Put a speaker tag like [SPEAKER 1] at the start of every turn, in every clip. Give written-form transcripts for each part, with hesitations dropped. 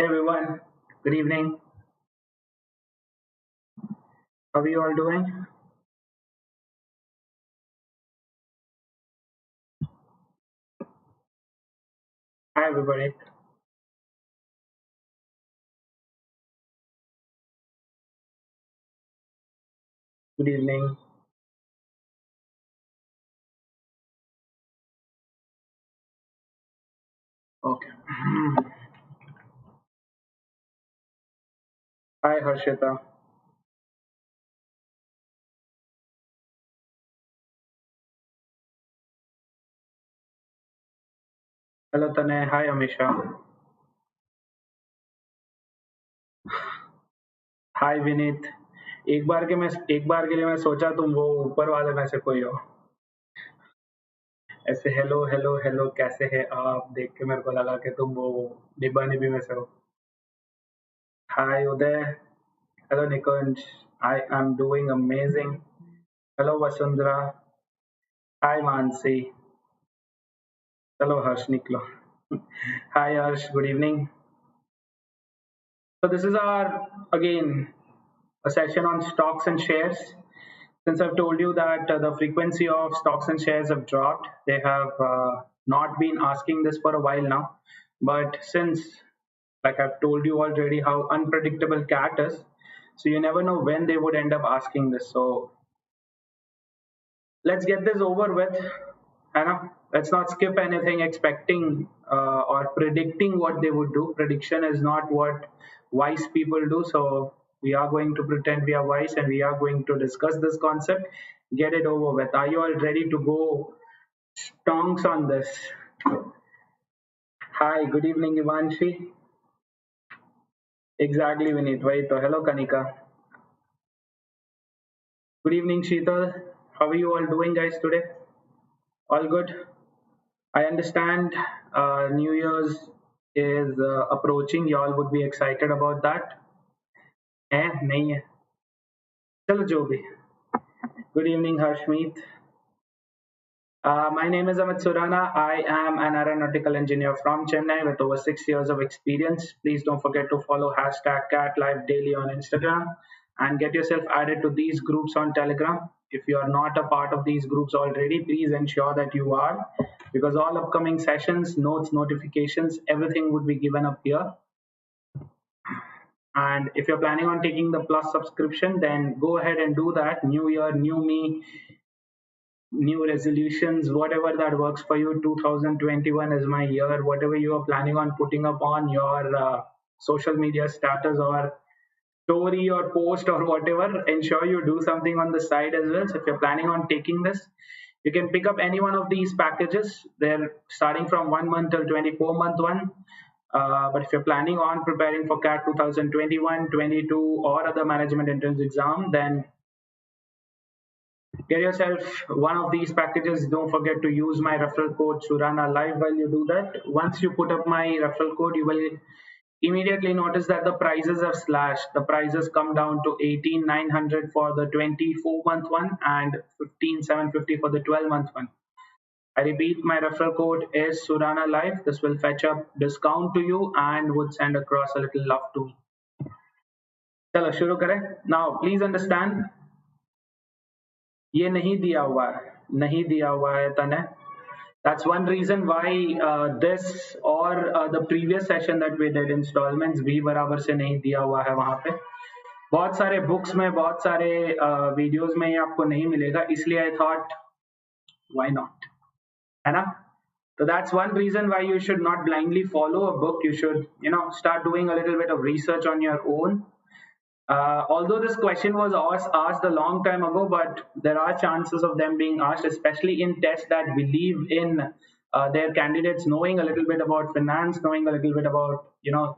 [SPEAKER 1] Hey everyone, good evening. How are you all doing? Hi everybody. Good evening. Okay. Hi Harshita. Hello Tanay. Hi Amisha. हाय विनीत। एक बार के लिए मैं सोचा तुम वो ऊपर वाले में से कोई हो। ऐसे हेलो हेलो हेलो कैसे है आप देख के मेरे को लगा कि तुम वो निब्बा निबी में से हो। Hi Uday. Hello Nikunj. I am doing amazing. Hello Vasundhara. Hi Mansi. चलो हर्ष निकलो। Hi Harsh, good evening. So this is our again a session on stocks and shares. Since I've told you that the frequency of stocks and shares have dropped, they have not been asking this for a while now. But since, like I've told you already, how unpredictable CAT is, so you never know when they would end up asking this. So let's get this over with. Hannah, let's not skip anything expecting or predicting what they would do. Prediction is not what wise people do. So we are going to pretend we are wise and we are going to discuss this concept. Get it over with. Are you all ready to go stonks on this? Hi, good evening, Ivanshi. Exactly, Vinit. Wait, hello, Kanika. Good evening, Sheetal. How are you all doing, guys, today? All good? I understand New Year's is approaching. Y'all would be excited about that. नहीं है. चलो जो भी. Good evening, Harshmeet. My name is Amit Surana. I am an aeronautical engineer from Chennai with over 6 years of experience. Please don't forget to follow hashtag Cat Live Daily on Instagram and get yourself added to these groups on Telegram. If you are not a part of these groups already, please ensure that you are, because all upcoming sessions, notes, notifications, everything would be given up here. And if you're planning on taking the plus subscription, then go ahead and do that. New year, new me, new resolutions, whatever that works for you. 2021 is my year. Whatever you are planning on putting up on your social media status or story or post or whatever, ensure you do something on the side as well. So if you're planning on taking this, you can pick up any one of these packages. They're starting from 1 month till 24-month one. But if you're planning on preparing for CAT 2021, 22, or other management entrance exam, then get yourself one of these packages. Don't forget to use my referral code Surana Live while you do that. Once you put up my referral code, you will immediately notice that the prices have slashed. The prices come down to 18,900 for the 24-month one and 15,750 for the 12-month one. I repeat, my referral code is Surana Live. This will fetch up discount to you and would send across a little love to me. चलो शुरू करें. Now please understand, ये नहीं दिया हुआ है. नहीं दिया हुआ है तने. That's one reason why this or the previous session that we did installments भी बराबर से नहीं दिया हुआ है वहाँ पे. बहुत सारे बुक्स में, बहुत सारे वीडियोस में ये आपको नहीं मिलेगा, इसलिए आई थॉट व्हाई नॉट, है ना. So that's one reason why you should not blindly follow a book. You should, start doing a little bit of research on your own. Although this question was asked a long time ago, but there are chances of them being asked, especially in tests that believe in their candidates knowing a little bit about finance, knowing a little bit about,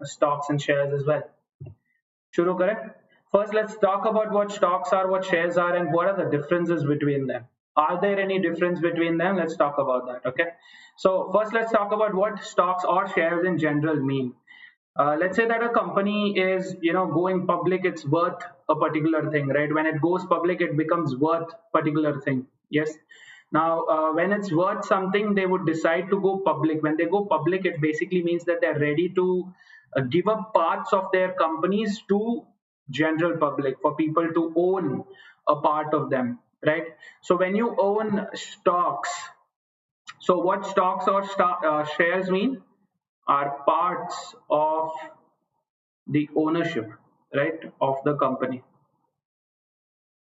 [SPEAKER 1] stocks and shares as well. Shuru kare? First, let's talk about what stocks are, what shares are, and what are the differences between them. Are there any difference between them? Let's talk about that. Okay. So first, let's talk about what stocks or shares in general mean. Let's say that a company is, going public. It's worth a particular thing, right? When it goes public, it becomes worth particular thing. Yes. Now, when it's worth something, they would decide to go public. When they go public, it basically means that they're ready to give up parts of their companies to general public for people to own a part of them, right? So when you own stocks, so what stocks or shares mean are parts of the ownership, right, of the company.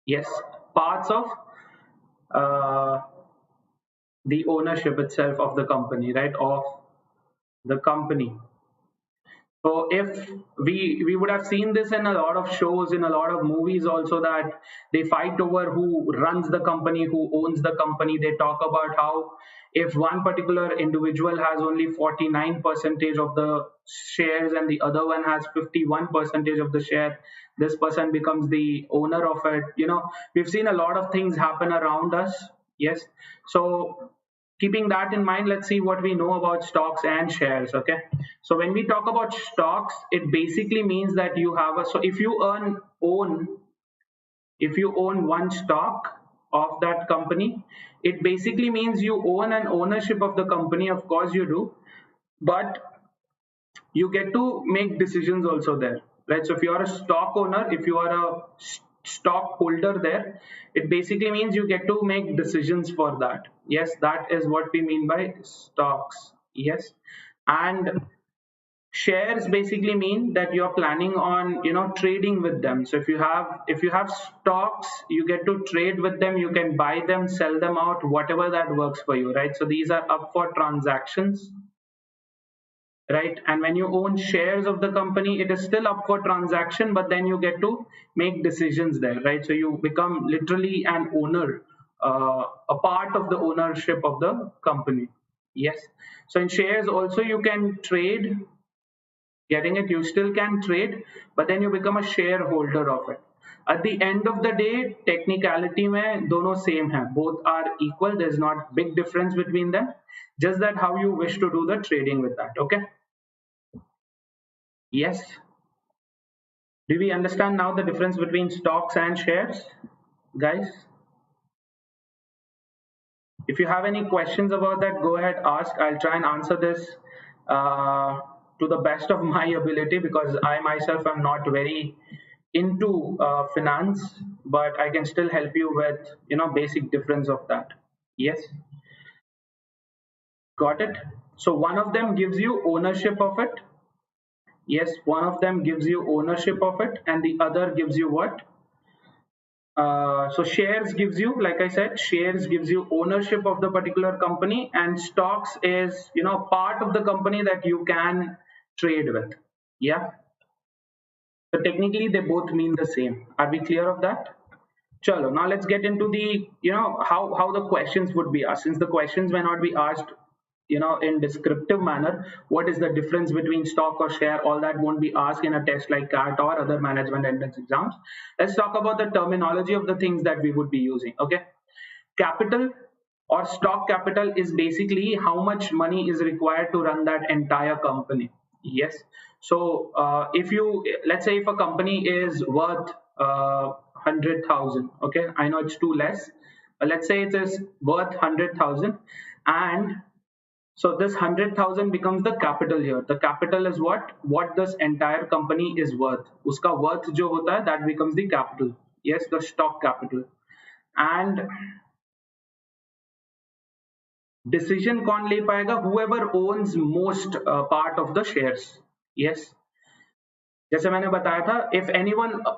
[SPEAKER 1] Yes, parts of uh, the ownership itself of the company, right, of the company. So if we would have seen this in a lot of shows, in a lot of movies also, that they fight over who runs the company, who owns the company. They talk about how if one particular individual has only 49 percentage of the shares and the other one has 51 percentage of the share, this person becomes the owner of it. We've seen a lot of things happen around us. Yes. So keeping that in mind, let's see what we know about stocks and shares. Okay, so when we talk about stocks, it basically means that you have a, so if you own one stock of that company, it basically means you own an ownership of the company. Of course you do, but you get to make decisions also there, right? So if you are a stock owner, if you are a stockholder there, it basically means you get to make decisions for that. Yes, that is what we mean by stocks. Yes. And shares basically mean that you're planning on trading with them. So if you have stocks, you get to trade with them. You can buy them, sell them out, whatever that works for you, right? So these are up for transactions, right? And when you own shares of the company, it is still up for transaction, but then you get to make decisions there, right? So you become literally an owner, a part of the ownership of the company. Yes. So in shares also you can trade. Getting it? You still can trade, but then you become a shareholder of it. At the end of the day, technicality में दोनों same है. Both are equal. There's not big difference between them. Just that how you wish to do the trading with that. Okay. Yes. Do we understand now the difference between stocks and shares, guys? If you have any questions about that, go ahead, ask. I'll try and answer this uh, to the best of my ability, because I myself am not very into finance, but I can still help you with basic difference of that. Yes, got it. So one of them gives you ownership of it. Yes, one of them gives you ownership of it, and the other gives you what? So shares gives you, like I said, shares gives you ownership of the particular company, and stocks is part of the company that you can trade with. Yeah. So technically they both mean the same. Are we clear of that? Chalo, now let's get into the how the questions would be asked. Since the questions may not be asked in descriptive manner, what is the difference between stock or share, all that won't be asked in a test like CAT or other management entrance exams. Let's talk about the terminology of the things that we would be using. Okay, capital or stock capital is basically how much money is required to run that entire company. Yes. So if you, let's say if a company is worth 100,000, okay, I know it's too less, but let's say it is worth 100,000, and so this 100,000 becomes the capital here. The capital is what this entire company is worth. Uska worth jo hota hai, that becomes the capital. Yes, the stock capital. And decision कौन ले पाएगा? Whoever owns most part of the shares. Yes. जैसे मैंने बताया था,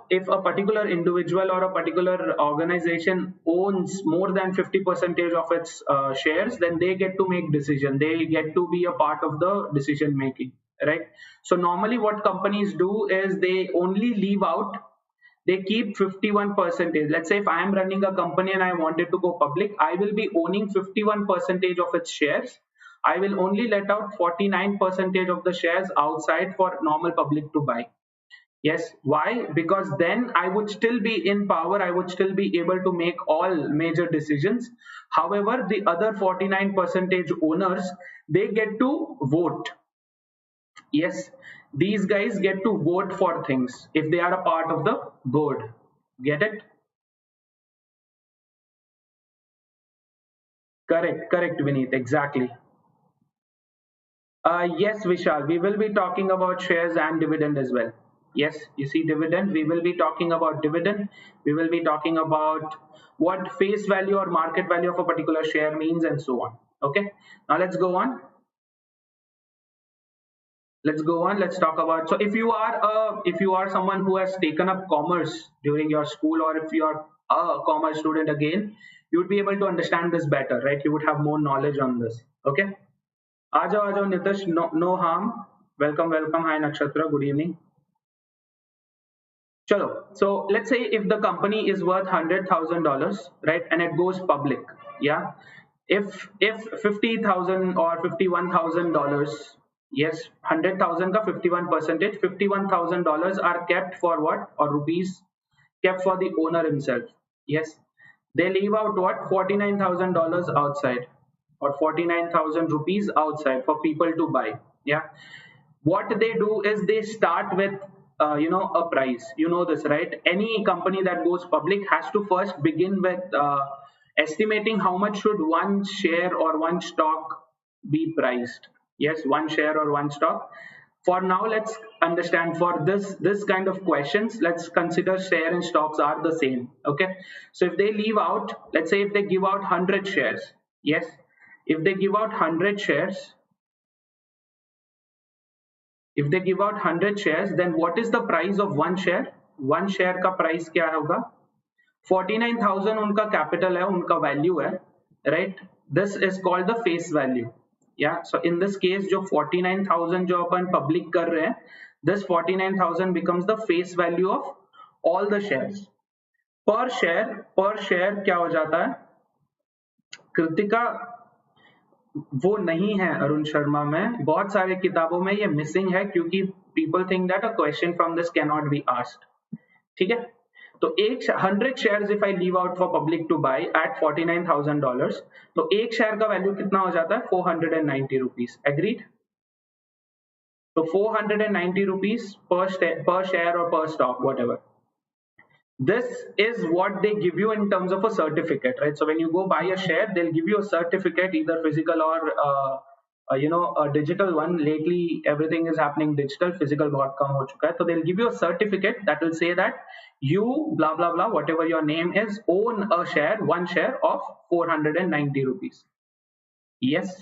[SPEAKER 1] if a particular individual or a particular organization owns more than 50% of its shares, then they get to make decision. They get to be a part of the decision making, right? So normally what companies do is they only leave out, they keep 51 percentage. Let's say if I am running a company and I wanted to go public, I will be owning 51 percentage of its shares. I will only let out 49 percentage of the shares outside for normal public to buy. Yes. Why? Because then I would still be in power. I would still be able to make all major decisions. However, the other 49 percentage owners, they get to vote. Yes, these guys get to vote for things if they are a part of the board. Get it? Correct, correct, Vineet. Exactly. Yes, Vishal, we will be talking about shares and dividend as well. Yes, you see dividend, we will be talking about dividend. We will be talking about what face value or market value of a particular share means and so on. Okay, now let's go on. Let's go on. Let's talk about. So if you are someone who has taken up commerce during your school, or if you are a commerce student again, you would be able to understand this better, right? You would have more knowledge on this. Okay. आ जाओ Nitish, no harm. Welcome, welcome. Hi Nakshatra, good evening. Chalo. So let's say if the company is worth $100,000, right, and it goes public, yeah. If 50,000 or $51,000, yes, 100,000 ka 51%, $51,000 are kept for what, or rupees kept for the owner himself. Yes, they leave out what, $49,000 outside, or 49,000 rupees outside for people to buy. Yeah, what they do is they start with a price. You know this, right? Any company that goes public has to first begin with estimating how much should one share or one stock be priced. Yes, one share or one stock. For now, let's understand, for this kind of questions, let's consider share and stocks are the same. Okay, so if they leave out, let's say if they give out 100 shares. Yes, if they give out 100 shares, if they give out 100 shares, then what is the price of one share? One share का price क्या होगा? 49,000 उनका capital है, उनका value है, right? This is called the face value. Yeah, so in this case जो 49,000 जो अपन public कर रहे हैं, this 49,000 becomes the face value of all the shares. Per share क्या हो जाता है? कृतिका, वो नहीं है अरुण शर्मा में, बहुत सारे किताबों में ये मिसिंग है क्योंकि people think that a question from this can not be asked. ठीक है, तो एक 100 shares if I leave out for public to buy at $49,000, तो एक शेयर का वैल्यू कितना हो जाता है? 490 रुपीज. एग्रीड? तो 490 रुपीज पर शेयर और पर stock what ever. This is what they give you in terms of a certificate, right? So when you go buy a share, they'll give you a certificate, either physical or a digital one. Lately everything is happening digital, physical बहुत कम हो चुका है. So they'll give you a certificate that will say that you blah blah blah, whatever your name is, own a share, one share of 490 rupees. Yes,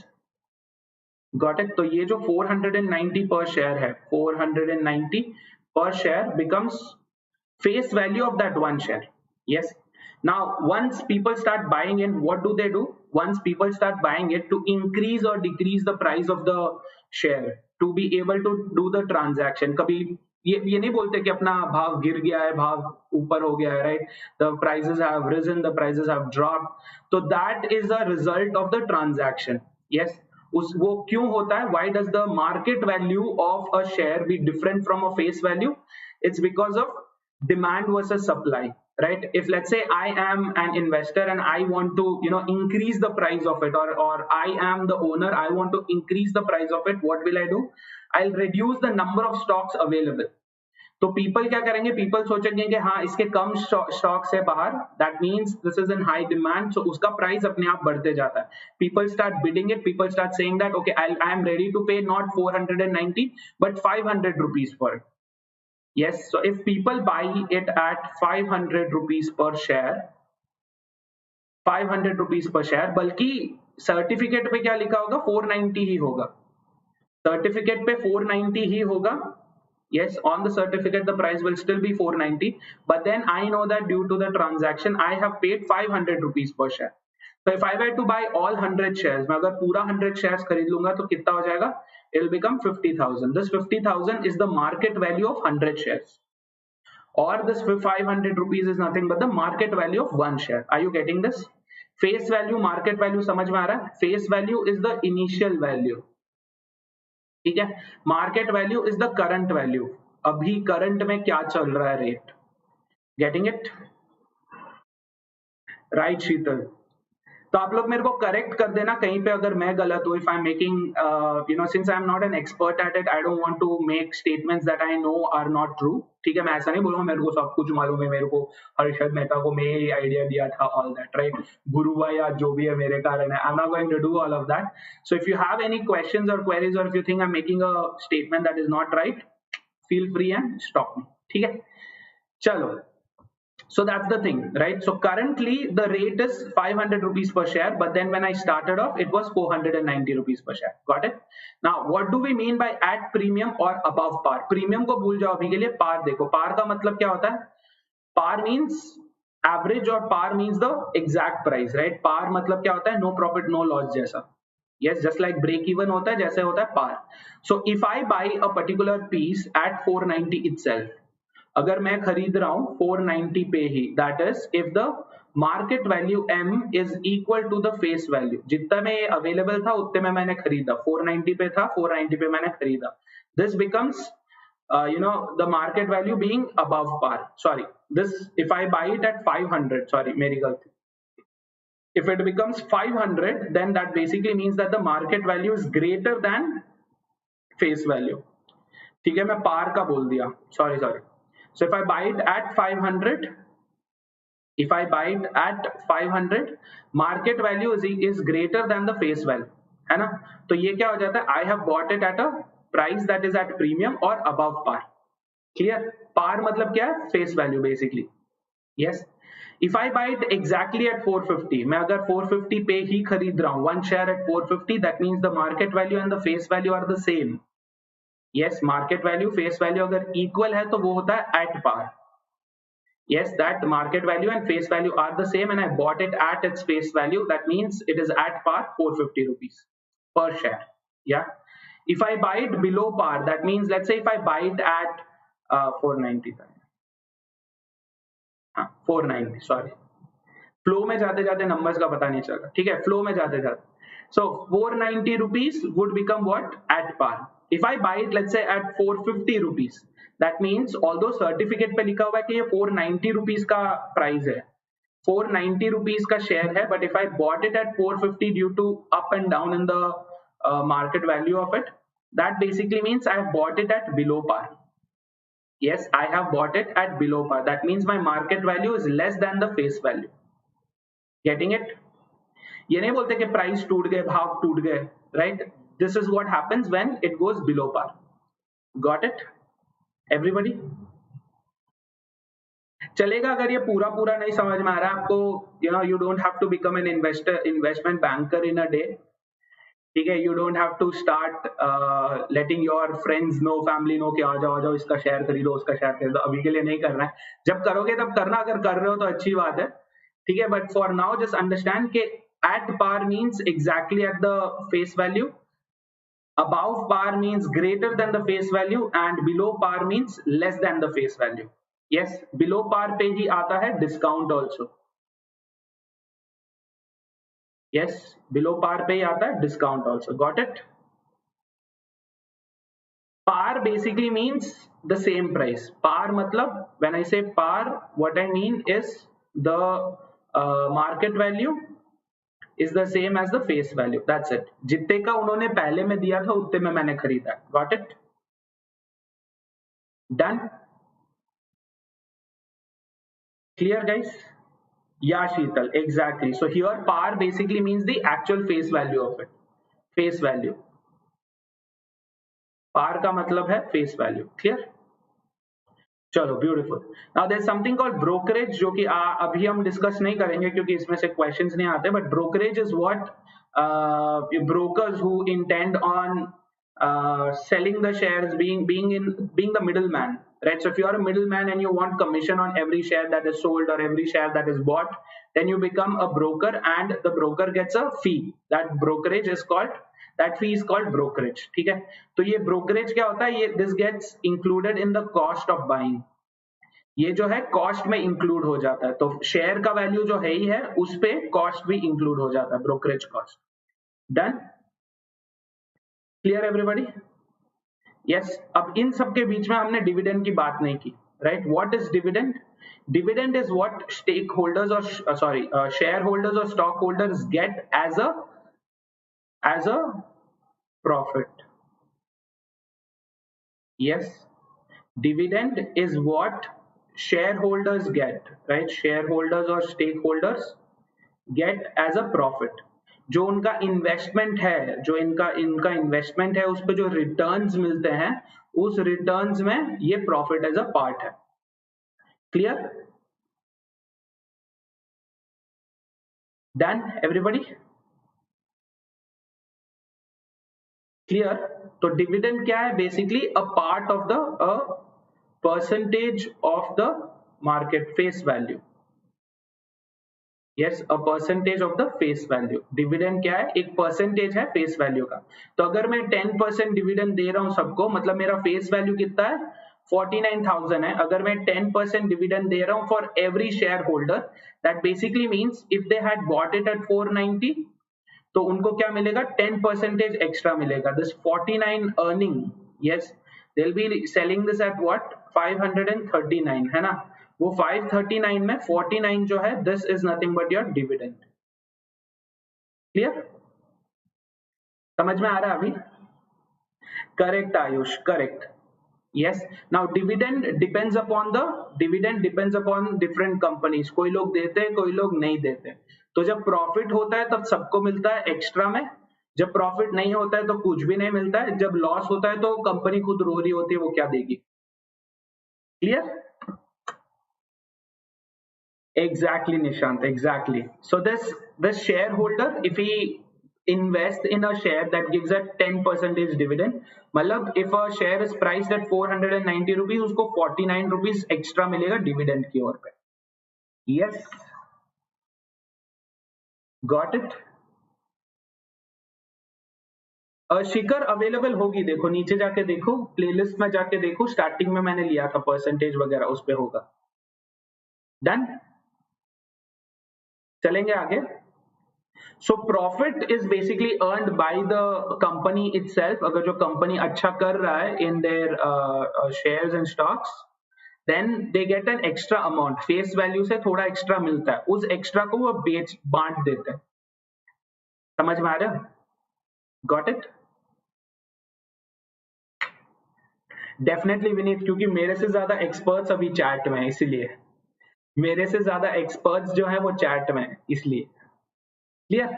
[SPEAKER 1] got it. तो ये जो 490 per share है, 490 per share becomes face value of that one share. Yes, now once people start buying in, what do they do? Once people start buying it, to increase or decrease the price of the share, to be able to do the transaction, कभी ये नहीं बोलते कि अपना भाव गिर गया है, भाव ऊपर हो गया है, right? The prices have risen, the prices have dropped, so that is a result of the transaction. Yes, वो क्यों होता है? Why does the market value of a share be different from a face value? It's because of demand versus supply, right? If let's say I am an investor and I want to increase the price of it, or I am the owner, I want to increase the price of it, what will I do? I'll reduce the number of stocks available. तो people क्या करेंगे? People सोचेंगे कि हाँ इसके कम stocks है बाहर, that means this is in high demand, so उसका प्राइस अपने आप बढ़ते जाता है. People start bidding it, people start saying that okay I am ready to pay not 490 but 500 rupees for it. Yes, so if people buy it at 500 rupees per share, 500 rupees per share, बल्कि certificate पे क्या लिखा होगा? 490 ही होगा. Certificate पे 490 ही होगा. Yes, on the certificate the price will still be 490, but then I know that due to the transaction I have paid 500 rupees per share. So if I were to buy all 100 shares, मैं अगर पूरा 100 shares खरीद लूंगा तो कितना हो जाएगा? It will become 50,000. This 50,000 is the market value of 100 shares. Or this 500 rupees is nothing but the market value of one share. Are you getting this? Face value, market value समझ में आ रहा है? Face value is the initial value. ठीक है, market value is the current value, अभी current में क्या चल रहा है रेट. Getting it? राइट शीतल. तो आप लोग मेरे को करेक्ट कर देना कहीं पे अगर मैं गलत हूँ, if I am making since I am not an expert at it, I don't want to make statements that I know are not true. ठीक है, मैं ऐसा नहीं बोलूंगा मेरे को सब कुछ मालूम है, मेरे को हर्षद मेहता को मैं ये आइडिया दिया था, ऑल दैट राइट, गुरु या जो भी है मेरे कारण है, I am not going to do all of that. So if you have any questions और क्वेरीज और if you think I am making a statement that is not right, feel free and stop me. ठीक है, चलो। So that's the thing, right? So currently the rate is 500 rupees per share, but then when I started off, it was 490 rupees per share. Got it? Now, what do we mean by at premium or above par? Premium को भूल जाओ अभी के लिए, par देखो, par का मतलब क्या होता है? Par means average और par means the exact price, right? Par मतलब क्या होता है? No profit, no loss जैसा. Yes, just like break even होता है, जैसे होता है par. So if I buy a particular piece at 490 itself, अगर मैं खरीद रहा हूं 490 पे ही, that is if the market value m is equal to the face value, जितना में अवेलेबल था उतने में मैंने खरीदा, 490 पे था, 490 पे मैंने खरीदा, this becomes the market value being above par. Sorry, this if I buy it at 500, sorry मेरी गलती, if it becomes 500 then that basically means that the market value is greater than face value. ठीक है, मैं par का बोल दिया, sorry. So if I buy it at 500, if I buy it at 500, market value is greater than the face value, है ना? तो ये क्या हो जाता है? I have bought it at a price that is at premium or above par. Clear? Par मतलब क्या है? Face value basically. Yes. If I buy it exactly at 450, मैं अगर 450 पे ही खरीद रहा हूँ, one share at 450, that means the market value and the face value are the same. Yes, market value, face value अगर equal है तो वो होता है at par. Yes, that market value and face value are the same and I bought it at its face value. That means it is at par, 450 rupees per share. Yeah. If I buy it below par, that means let's say if I buy it at 490, 490, sorry. Flow में जाते जाते numbers का पता नहीं चला, ठीक है, flow में जाते जाते. So 490 rupees would become what? At par. If I buy it, let's say at 450 rupees, that means although certificate पे लिखा हुआ है कि ये 490 rupees का प्राइस है, 490 rupees का शेयर है, but if I bought it at 450 due to up and down in the market value of it, that basically means I have bought it at below par. Yes, I have bought it at below par. That means my market value is less than the face value. Getting it? ये नहीं बोलते कि price टूट गए, भाव टूट गए, right? This is what happens when it goes below par. Got it everybody? चलेगा अगर ये पूरा पूरा नहीं समझ में आ रहा है आपको, you don't have to become an investment banker in a day. ठीक है, you don't have to start letting your friends know, family know कि आ जाओ इसका शेयर खरीदो, उसका शेयर खरीदो. अभी के लिए नहीं करना है, जब करोगे तब करना, अगर कर रहे हो तो अच्छी बात है, ठीक है, but for now just understand के at par means exactly at the face value, above par means greater than the face value and below par means less than the face value. Yes, below par पे ही आता है discount also. Yes, below par पे ही आता है discount also. Got it? Par basically means the same price. Par मतलब when I say par, what I mean is the market value is the same as the face value. That's it. जितने का उन्होंने पहले में दिया था उतने में मैंने खरीदा. Got it? Done? Clear, guys? Yeah, Sheetal, exactly. So here par basically means the actual face value of it. Face value. Par का मतलब है face value. Clear? चलो, beautiful. Now there is something called brokerage, जो कि अभी हम discuss नहीं करेंगे क्योंकि इसमें से क्वेश्चंस नहीं आते, but brokerage is what brokers who intend on selling the shares, being the middleman, right? So if you are a middleman and you want commission on every share that is sold or every share that is bought, then you become a broker and the broker gets a fee. That brokerage is called, that fee is called brokerage. ठीक है, तो ये brokerage क्या होता है? ये this gets included in the cost of buying. ये जो है कॉस्ट में इंक्लूड हो जाता है, तो शेयर का वैल्यू जो है ही है उस पे कॉस्ट भी इंक्लूड हो जाता है, brokerage cost. Done? Clear everybody? Yes. अब इन सब के बीच में हमने डिविडेंड की बात नहीं की, right? What is dividend? Dividend is what stakeholders or shareholders or stockholders get as a profit. Yes, dividend is what shareholders get, right? Shareholders or stakeholders get as a profit. जो उनका investment है, जो इनका इनका investment है, उस पर जो रिटर्न्स मिलते हैं, उस रिटर्न्स में ये प्रॉफिट एज अ पार्ट है. क्लियर? Done everybody? क्लियर? तो डिविडेंड क्या है? Basically a part of the percentage of the market face value. Yes, a percentage of the face value. Dividend क्या है? एक परसेंटेज है फेस वैल्यू का. तो अगर मैं 10% डिविडेंड दे रहा हूं सबको, मतलब मेरा फेस वैल्यू कितना है? 49,000 है. अगर मैं 10% डिविडेंड दे रहा हूं for every share holder, that basically means if they had bought it at 490, तो उनको क्या मिलेगा? 10% एक्स्ट्रा मिलेगा. This 49 earning, yes, they will be selling this at what? 539, है ना? वो 539 में 49 जो है, this is nothing but your dividend. Clear? समझ में आ रहा है अभी? Correct Ayush, correct. yes, now dividend depends upon different companies. कोई लोग देते हैं, कोई लोग नहीं देते. तो जब प्रॉफिट होता है तब सबको मिलता है एक्स्ट्रा में. जब प्रॉफिट नहीं होता है तो कुछ भी नहीं मिलता है. जब लॉस होता है तो कंपनी खुद रो रही होती है, वो क्या देगी. Clear? Exactly, Nishant, exactly. So this shareholder, if he invest in a share that gives a 10% dividend, मतलब if a share is priced at 490 rupees, उसको 49 rupees extra मिलेगा डिविडेंड की ओर पे. Yes, got it. Shikhar available होगी, देखो नीचे जाके देखो, प्लेलिस्ट में जाके देखो, स्टार्टिंग में मैंने लिया था परसेंटेज वगैरह, उस पे होगा. डन? चलेंगे आगे. So profit is basically earned by the company itself. अगर जो कंपनी अच्छा कर रहा है in their shares and stocks, then they get an extra amount. Face value से थोड़ा extra मिलता है, उस extra को वो बांट देते हैं. समझ में आ रहा है? Got it? Definitely विनीत, क्योंकि मेरे से ज्यादा experts अभी चैट में है, इसीलिए मेरे से ज्यादा experts जो है वो चैट में है, इसलिए. क्लियर?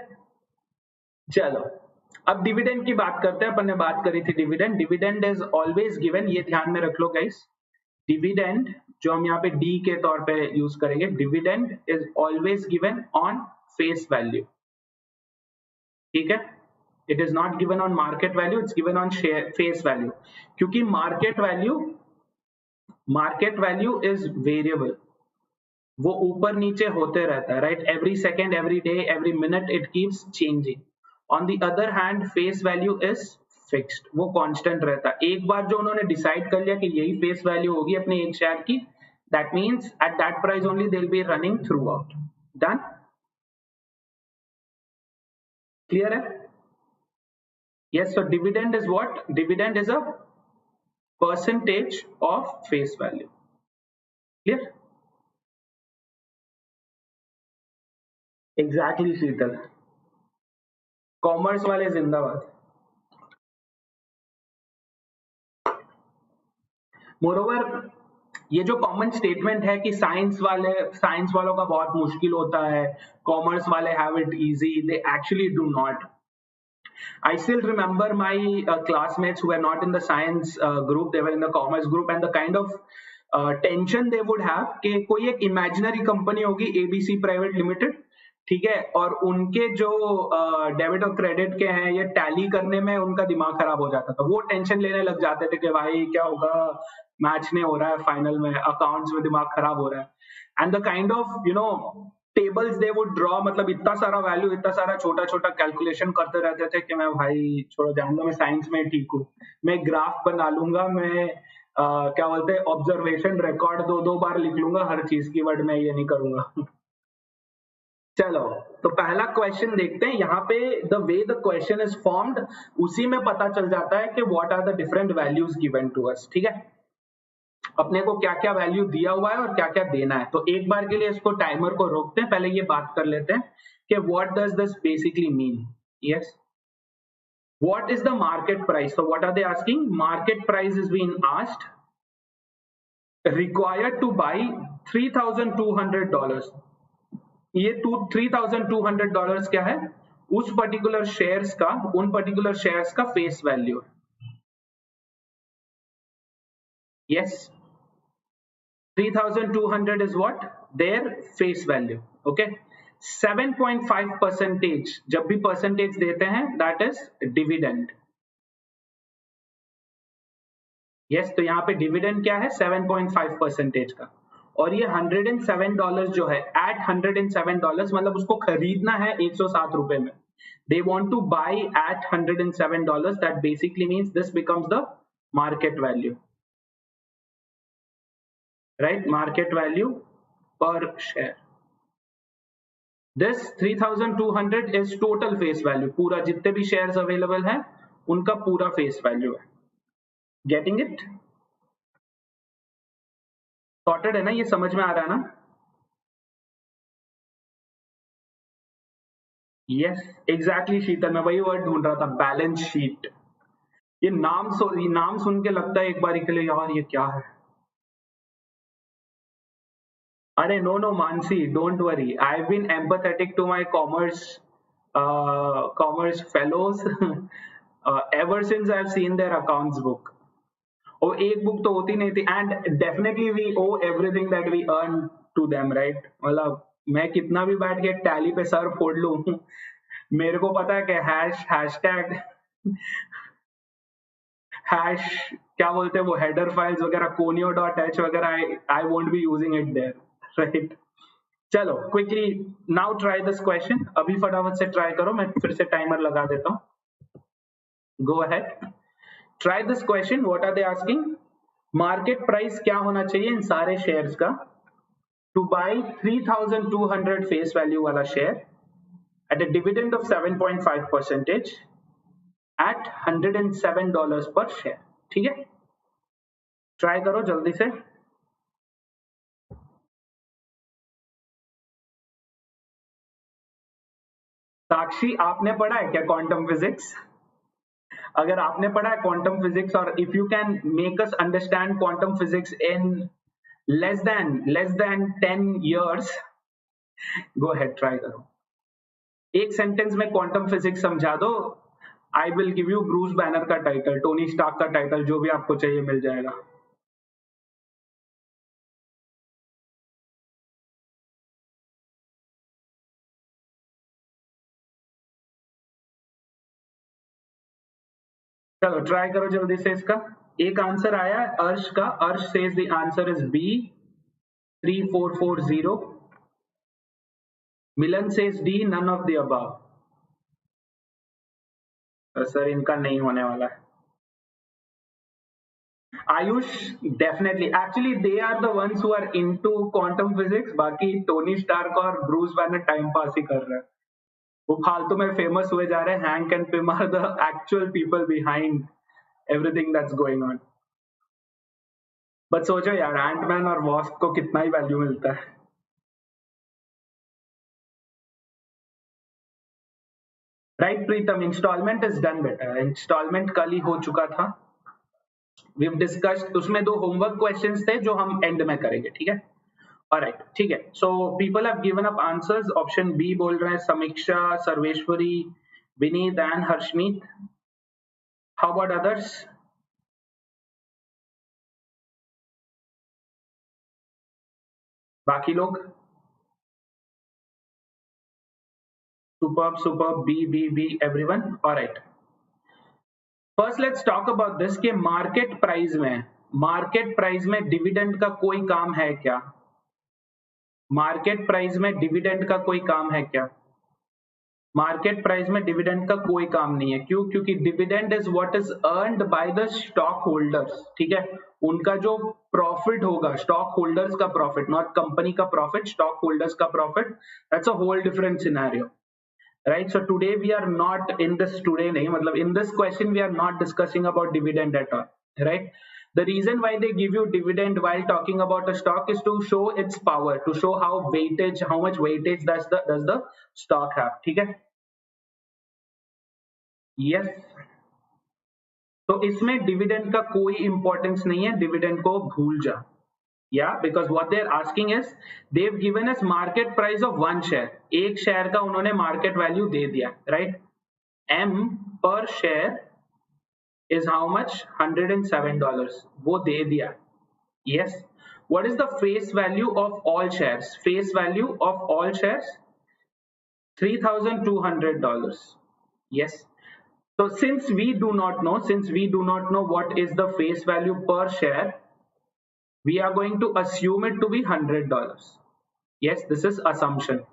[SPEAKER 1] चलो अब डिविडेंड की बात करते हैं. अपन ने बात करी थी dividend. Dividend is always given, ये ध्यान में रख लो गाइस. डिविडेंड जो हम यहाँ पे डी के तौर पे यूज करेंगे, dividend is always given on face value. ठीक है? It is not given on market value, it's given on face value. क्योंकि मार्केट वैल्यू इज वेरिएबल, वो ऊपर नीचे होते रहता है, right? Every second, every day, every minute it keeps changing. On the other hand face value is fixed, वो constant रहता है. एक बार जो उन्होंने डिसाइड कर लिया कि यही फेस वैल्यू होगी अपने एक शेयर की, that means at that price only they will be running throughout. Done? Clear है? Yes. So dividend is what? Dividend is a percentage of face value. Clear? Exactly Sheetal, commerce वाले जिंदाबाद. Moreover ये जो common statement है कि science वालों का बहुत मुश्किल होता है, कॉमर्स वाले have it easy, they actually do not. I still remember my classmates who were not in the science group, they were in the commerce group, and the kind of tension they would have कि कोई एक imaginary company होगी ABC Private Limited, ठीक है, और उनके जो debit और क्रेडिट के हैं, ये टैली करने में उनका दिमाग खराब हो जाता था. वो टेंशन लेने लग जाते थे कि भाई क्या होगा, मैच नहीं हो रहा है, फाइनल में अकाउंट्स में दिमाग खराब हो रहा है. And the kind of tables they would draw, मतलब इतना सारा वैल्यू, इतना सारा छोटा छोटा कैलकुलेशन करते रहते थे कि मैं भाई छोड़ो, जान दो, मैं साइंस में ठीक हूँ, मैं ग्राफ बना लूंगा, मैं क्या बोलते हैं ऑब्जर्वेशन रिकॉर्ड 2-2 बार लिख लूंगा हर चीज की, बट मैं ये नहीं करूंगा. चलो तो पहला क्वेश्चन देखते हैं. यहाँ पे the way the question is formed, उसी में पता चल जाता है कि what are the different values given to us. ठीक है? अपने को क्या क्या वैल्यू दिया हुआ है और क्या क्या देना है। तो एक बार के लिए इसको टाइमर को रोकते हैं, पहले ये बात कर लेते हैं कि what does this basically mean. Yes, what is the market price? So what are they asking? Market price is being asked, required to buy $3,200। ये $3,200 क्या है? उस पर्टिकुलर शेयर्स का, उन पर्टिकुलर शेयर्स का face value. yes, 3,200 is what? Their face value. Okay, 7.5% जब भी percentage देते हैं that is dividend। yes, तो यहाँ पे डिविडेंड क्या है? 7.5% का। और ये $107 जो है, एट $107 मतलब उसको खरीदना है 107 रुपए में। They want to buy at $107. That basically means this becomes the market value, right? Market value per share. This 3,200 is total face value, पूरा जितने भी shares available हैं उनका पूरा face value है। Getting it? Sorted है ना? ये समझ में आ रहा है ना? यस एग्जैक्टली शीतल, मैं वही वर्ड ढूंढ रहा था, बैलेंस शीट। ये नाम सुन के लगता है एक बार के लिए यार ये क्या है। अरे no no Mansi, don't worry, I have been empathetic to my commerce fellows ever since I have seen their accounts book. और एक बुक तो होती नहीं थी, and definitely we owe everything that we earn to them, right? मतलब मैं कितना भी बैठ के टैली पे सर फोड़ लूं, मेरे को पता है कि हैशटैग हैश क्या बोलते हैं वो, हेडर फाइल्स वगैरह, conio.h वगैरह, I won't be using it there, right? चलो quickly now try this question. अभी फटाफट से ट्राई करो, मैं फिर से टाइमर लगा देता हूँ। Go ahead, try this question. What are they asking? Market price क्या होना चाहिए इन सारे शेयर्स का टू बाई 3,200 फेस वैल्यू वाला share at a dividend of 7.5% at $107 per share. ठीक है, ट्राई करो जल्दी से। साक्षी, आपने पढ़ा है क्या क्वांटम फिजिक्स? अगर आपने पढ़ा है क्वांटम फिजिक्स, और if you can make us understand quantum physics in less than 10 years, go ahead, try करो। एक सेंटेंस में क्वांटम फिजिक्स समझा दो, I will give you Bruce banner का टाइटल, टोनी स्टार्क का टाइटल, जो भी आपको चाहिए मिल जाएगा। चलो ट्राई करो जल्दी से इसका। एक आंसर आया है अर्श का, Arsh says the answer is B 3440। Milan says D, none of the above. Sir इनका नहीं होने वाला है। Ayush definitely, actually they are the ones who are into quantum physics, बाकी टोनी स्टार्क और ब्रूस बैनर टाइम पास ही कर रहे हैं, वो फालतू में फेमस हुए जा रहे हैं। Hank and Pym are the actual people behind everything that's going on. But सोचो यार, एंटमैन और वॉस्प को कितना ही वैल्यू मिलता है। Right Pritam, installment is done बेटा, इंस्टॉलमेंट कल ही हो चुका था। वी हैव डिस्कस्ड, उसमें 2 होमवर्क क्वेश्चंस थे जो हम एंड में करेंगे, ठीक है? ऑलराइट, ठीक है। So people have given up answers. Option B बोल रहे हैं Samiksha, Sarveshwari, Vineet and Harshmeet. How about others? बाकी लोग? Superb, be everyone. Alright, first let's talk about this कि मार्केट प्राइस में डिविडेंड का कोई काम है क्या? मार्केट प्राइस में डिविडेंड का कोई काम है क्या? मार्केट प्राइस में डिविडेंड का कोई काम नहीं है। क्यों? क्योंकि dividend is what is earned by the stock holders, ठीक है? उनका जो प्रॉफिट होगा, स्टॉक होल्डर्स का प्रॉफिट, नॉट कंपनी का प्रॉफिट, स्टॉक होल्डर्स का profit, that's a whole different scenario, right? So today we are not in this, today नहीं मतलब in this question we are not discussing about dividend at all, right? The reason why they give you dividend while talking about a stock is to show its power, to show how much weightage does the stock have. ठीक है? Yes. तो इसमें dividend का कोई importance नहीं है, dividend को भूल जा. Yeah, because what they're asking is they've given us market price of one share. एक शेयर का उन्होंने मार्केट वैल्यू दे दिया, right? M per share is how much? $107. वो दे दिया. Yes. What is the face value of all shares? Face value of all shares? $3,200. Yes. So since we do not know what is the face value per share, we are going to assume it to be $100. Yes, this is assumption.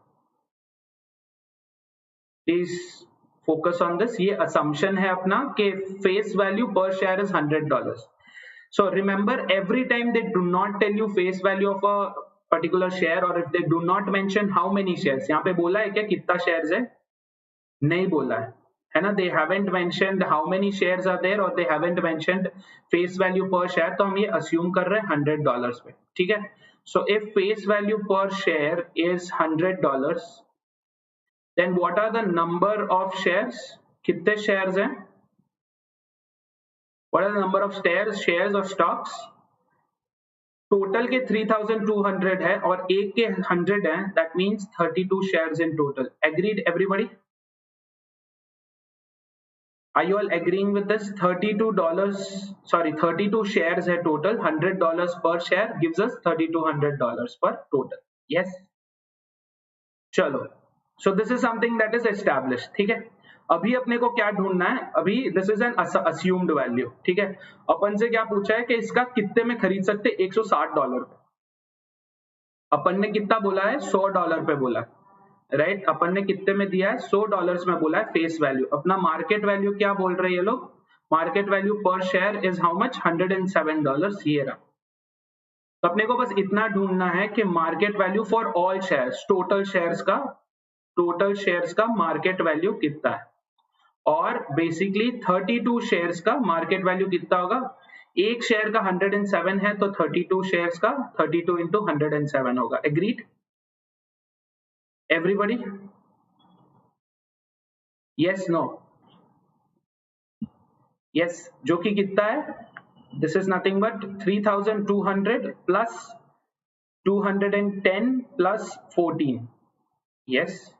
[SPEAKER 1] Please focus on this. ये assumption है अपना कि face value per share is $100. So remember, every time they do not tell you face value of a particular share, or if they do not mention how many shares, यहाँ पे बोला है क्या कितना shares है? नहीं बोला है ना? They haven't mentioned how many shares are there, or they haven't mentioned face value per share. तो हम ये assume कर रहे हैं $100 पे. ठीक है? So if face value per share is $100, then what are the number of shares? कितने shares हैं? What are the number of shares of stocks? Total के 3200 है और एक के 100 है. That means 32 shares in total. Agreed, everybody? Are you all agreeing with this? $32 shares है total. $100 per share gives us $3,200 per total. Yes. चलो. So this is something that is established. ठीक है? अभी अपने को क्या ढूंढना है? अभी this is an assumed value. ठीक है? अपन से क्या पूछा है कि इसका कितने में खरीद सकते? $160 पे. अपन ने कितना बोला है? $100 पे बोला, राइट? अपन ने कितने में दिया है? $100 में बोला है फेस वैल्यू. अपना मार्केट वैल्यू क्या बोल रहे हैं ये लोग? मार्केट वैल्यू पर शेयर इज हाउ मच? $107. ये रहा. तो अपने को बस इतना ढूंढना है कि market value for all shares, total shares का मार्केट वैल्यू कितना है. और बेसिकली 32 शेयर्स का मार्केट वैल्यू कितना होगा? एक शेयर का 107 है तो 32 शेयर्स का 32 into 107 होगा. Agreed everybody? Yes, no? Yes. जो कि कितना है? This is nothing but 3200 plus 210 plus 14. Yes,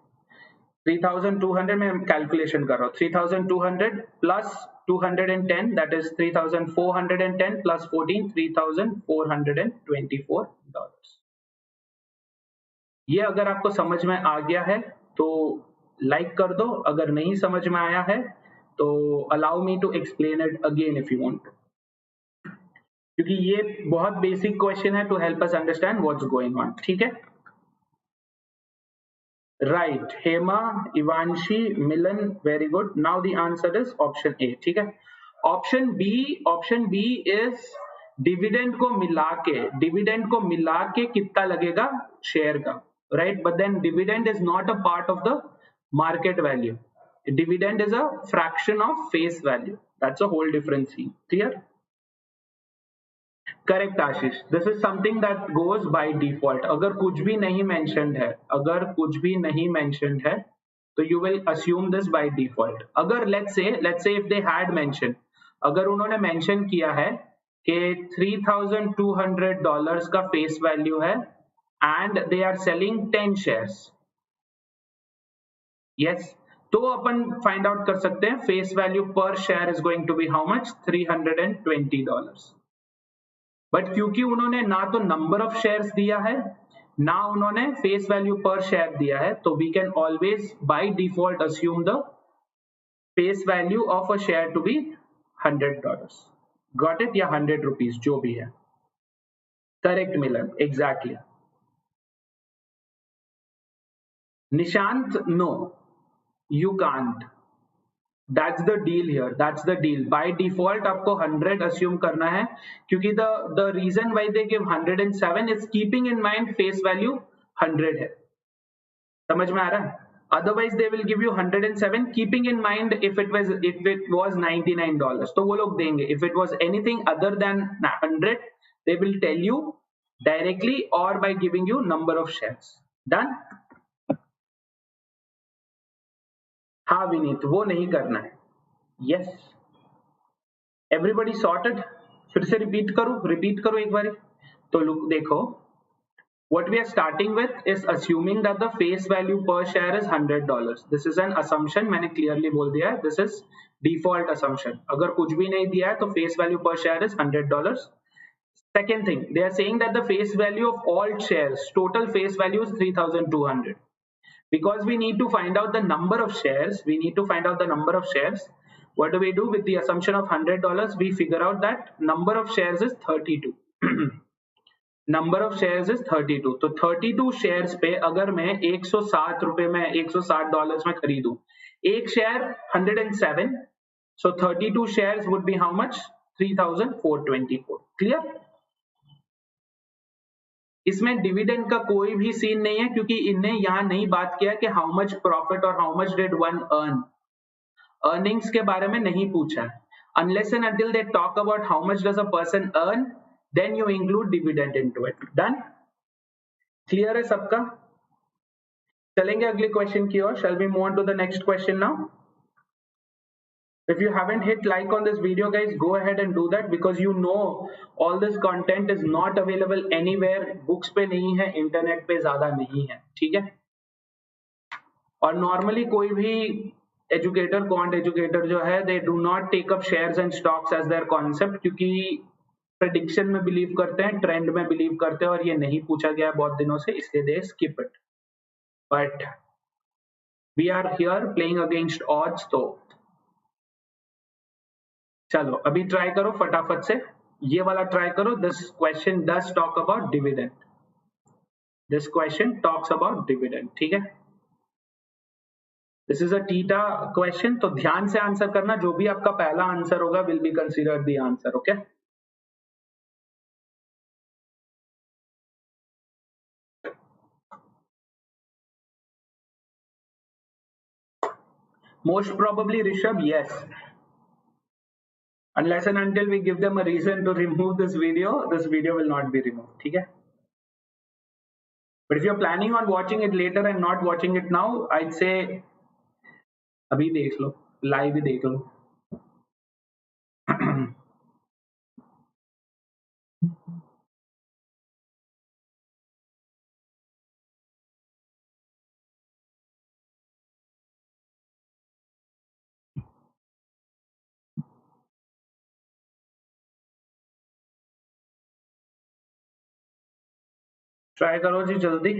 [SPEAKER 1] 3200 में कैलकुलेशन कर रहा हूँ. 3200 प्लस 210, that is 3410 plus 14, $3,424. ये अगर आपको समझ में आ गया है तो लाइक कर दो. अगर नहीं समझ में आया है तो allow me to explain it again if you want, क्योंकि ये बहुत बेसिक क्वेश्चन है to help us understand what's going on. ठीक है? Right, Hema, Ivanshi, Milan, very good. Now the answer is option A. ठीक है? Option B is डिविडेंड को मिला के कितना लगेगा शेयर का, right? But then dividend is not a part of the market value. Dividend is a fraction of face value. That's a whole different thing. Clear? Correct Ashish. This is something that goes by default. अगर कुछ भी नहीं mentioned है तो you will assume this by default. अगर let's say if they had mention, अगर उन्होंने mention किया है कि $3,200 का फेस वैल्यू है and they are selling 10 shares, yes, तो अपन फाइंड आउट कर सकते हैं फेस वैल्यू पर share is going to be how much? $320. But क्योंकि उन्होंने ना तो नंबर ऑफ शेयर्स दिया है ना उन्होंने फेस वैल्यू पर शेयर दिया है, तो we can always by default assume the face value of a share to be $100. Got it? या 100 रुपीज, जो भी है. Correct Milan, exactly. Nishant, no you can't. That's the deal here. That's the deal. By default आपको 100 assume करना है क्योंकि the reason why they give 107 is keeping in mind face value 100 है. समझ में आ रहा है? otherwise they will give you 107, keeping in mind if it was $99, तो वो लोग देंगे. If it was anything other than 100, they will tell you directly or by giving you number of shares. Done? हाँ विनीत, वो नहीं करना है. Yes. Everybody sorted? फिर से रिपीट करो एक बारी. तो look, देखो, what we are starting with is assuming that the face value per share is $100. This is an assumption. मैंने clearly बोल दिया है. This is default assumption. अगर कुछ भी नहीं दिया है तो face value per share is $100. Second thing, they are saying that the face value of all shares, total face value is 3,200. Because we need to find out the number of shares, what do we do with the assumption of $100? We figure out that number of shares is 32. Number of shares is 32. तो 32 shares पे अगर मैं 107 रुपए में $107 में खरीदूं, एक share 107, so 32 shares would be how much? 3,424. Clear? इसमें डिविडेंड का कोई भी सीन नहीं है क्योंकि इनने यहां नहीं बात किया कि हाउ मच प्रॉफिट और how much did one earn. Earnings के बारे में नहीं पूछा है. Unless and until they talk about how much does a person earn, then you include dividend into it. Done? Clear है सबका? चलेंगे अगले क्वेश्चन की ओर. Shall we move on to the next question now? If you haven't hit like on this video, guys, go ahead and do that because you know all this content is not available anywhere. Books पे नहीं है, internet पे ज़्यादा नहीं है, ठीक है? और normally कोई भी educator, quant educator जो है, they do not take up shares and stocks as their concept क्योंकि prediction में believe करते हैं, trend में believe करते हैं और ये नहीं पूछा गया बहुत दिनों से, इसलिए they skip it. But we are here playing against odds, तो चलो अभी ट्राई करो फटाफट से. ये वाला ट्राई करो. This question does talk about dividend. This question talks about dividend. ठीक है? This is a theta question. तो ध्यान से आंसर करना. जो भी आपका पहला आंसर होगा will be considered the answer. Okay? Most probably Rishabh, yes. Unless and until we give them a reason to remove this video will not be removed. ठीक है? But if you're planning on watching it later and not watching it now, I'd say अभी देख लो, live ही देख लो. Try करो जी जल्दी.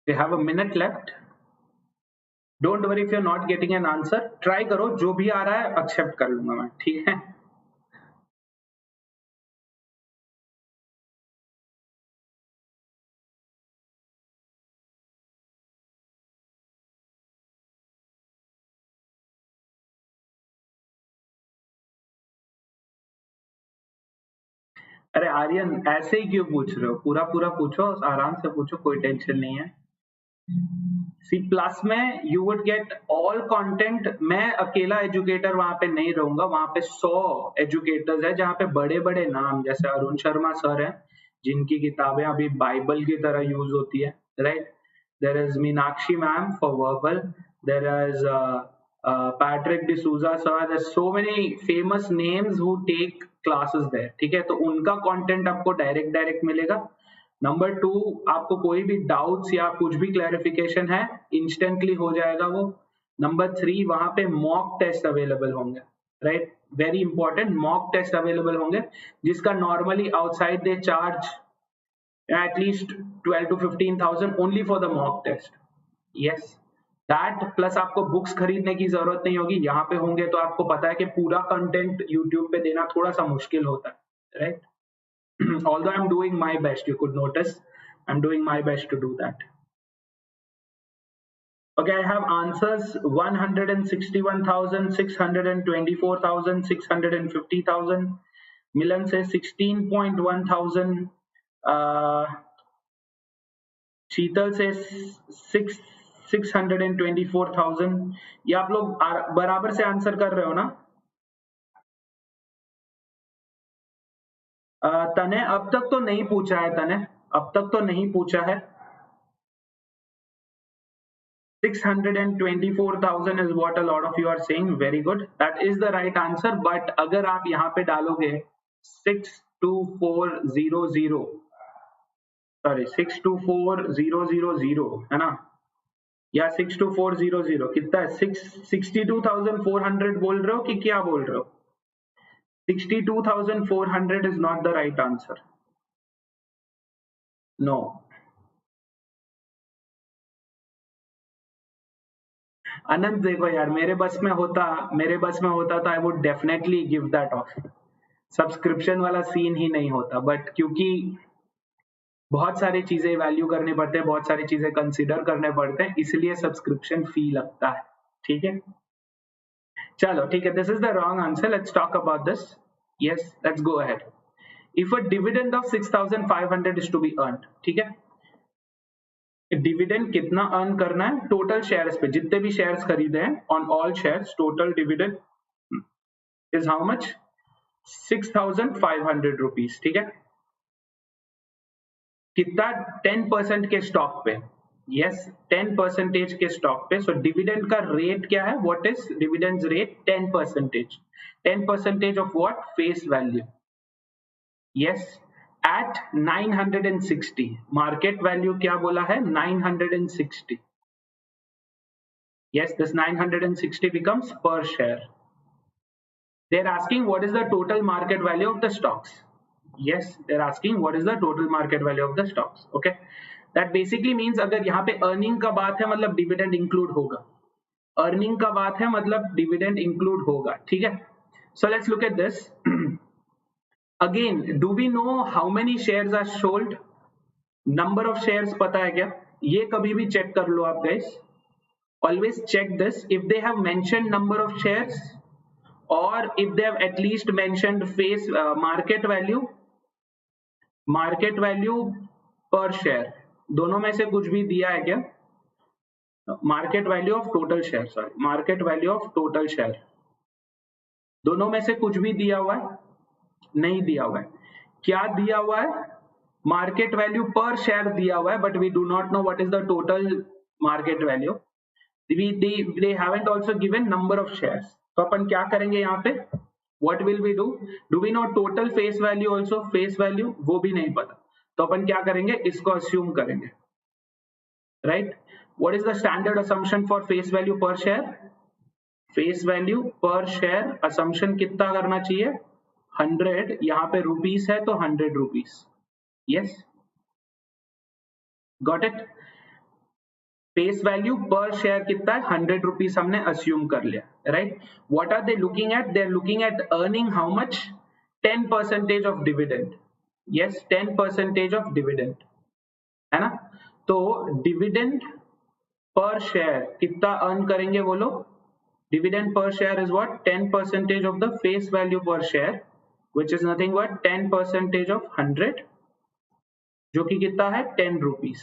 [SPEAKER 1] We have a minute left. Don't worry if you're not getting an answer. Try करो, जो भी आ रहा है accept कर लूंगा मैं. ठीक है? अरे आर्यन, ऐसे ही क्यों पूछ रहे हो? पूरा पूछो, आराम से पूछो, कोई टेंशन नहीं है. सी प्लस में you would get all content. मैं अकेला एजुकेटर वहां पे नहीं रहूंगा. वहां पे 100 एजुकेटर्स है जहाँ पे बड़े बड़े नाम जैसे अरुण शर्मा सर हैं जिनकी किताबें अभी बाइबल की तरह यूज होती है. Right? There is Meenakshi ma'am for verbal. There is Patrick D'Souza sir. There so many famous names who take classes there. ठीक है? तो उनका कंटेंट आपको डायरेक्ट मिलेगा. नंबर 2, आपको कोई भी डाउट्स या कुछ भी क्लैरिफिकेशन है इंस्टेंटली हो जाएगा वो. नंबर 3, वहां पे मॉक टेस्ट अवेलेबल होंगे. Right? Very important, mock test available होंगे जिसका normally outside they charge at least 12 to 15,000 only for the mock test. Yes, that plus आपको बुक्स खरीदने की जरूरत नहीं होगी, यहाँ पे होंगे तो आपको पता है कि पूरा कंटेंट यूट्यूब पे देना थोड़ा सा मुश्किल होता है, right? Although I'm doing my best, you could notice I'm doing my best to do that. Okay, I have answers 161,000, 624,000, 650,000. Milan says 16.1 thousand. शीतल से 624,000. ये आप लोग बराबर से आंसर कर रहे हो ना? तने अब तक तो नहीं पूछा है, तने अब तक तो नहीं पूछा है. 624,000 is what a lot of you are saying. Very good, that is the right answer. But अगर आप यहाँ पे डालोगे 624,000, सॉरी 624,000 है ना, या 624,000 कितना है? 62,400 बोल रहे हो कि क्या बोल रहे हो? 62,400 is not the right answer. No. अनंत देखो यार, मेरे बस में होता तो I would definitely give that of. Subscription वाला सीन ही नहीं होता, बट क्योंकि बहुत सारी चीजें वैल्यू करने पड़ते हैं, बहुत सारी चीजें कंसीडर करने पड़ते हैं, इसलिए सब्सक्रिप्शन फी लगता है. ठीक है, चलो ठीक है. This is the wrong answer. Let's talk about this. Yes, let's go ahead. If a dividend of 6,500 is to be earned, ठीक है, डिविडेंड कितना अर्न करना है? टोटल शेयर्स पे, जितने भी शेयर्स खरीदे हैं, on all shares, total dividend is how much? 6,500 rupees. ठीक है, कितना? 10% के स्टॉक पे. यस, 10% के स्टॉक पे. सो डिविडेंड का रेट क्या है? What is dividend rate? 10%. 10% of what? Face value. Yes, at 960. Market value क्या बोला है? 960. Yes, this 960 becomes per share. They're asking what is the total market value of the stocks. Yes, they're asking what is the total market value of the stocks. Okay, that basically means अगर यहाँ पे earning का बात है मतलब dividend include होगा. Earning का बात है मतलब dividend include होगा. ठीक है, so let's look at this. Again, do we know how many shares are sold? Number of shares पता है क्या? ये कभी भी चेक कर लो आप guys. Always check this. If they have mentioned number of shares, or if they have at least mentioned face market value per share, दोनों में से कुछ भी दिया है क्या? Market value of total share, sorry, market value of total share, दोनों में से कुछ भी दिया हुआ है? नहीं दिया हुआ है. क्या दिया हुआ है? मार्केट वैल्यू पर शेयर दिया हुआ है, but we do not know what is the total market value. they haven't also given number of shares. तो अपन क्या करेंगे यहाँ पे? What will we do? Do we know total face value also? Face value वो भी नहीं पता, तो अपन क्या करेंगे? इसको assume करेंगे, right? What is the standard assumption for face value per share? Face value per share assumption कितना करना चाहिए? 100. यहाँ पे रुपीस है तो 100 rupees. Yes, got it? Face value पर शेयर कितना है? 100 रुपीज हमने अस्यूम कर लिया, right? What are they looking at? They are looking at earning how much? 10% of dividend. Yes, 10% of dividend, है ना? तो डिविडेंड पर शेयर कितना अर्न करेंगे वो लोग? Dividend per share is what? 10% of the face value पर share, which is nothing but 10% of 100, जो कि कितना है? 10 rupees.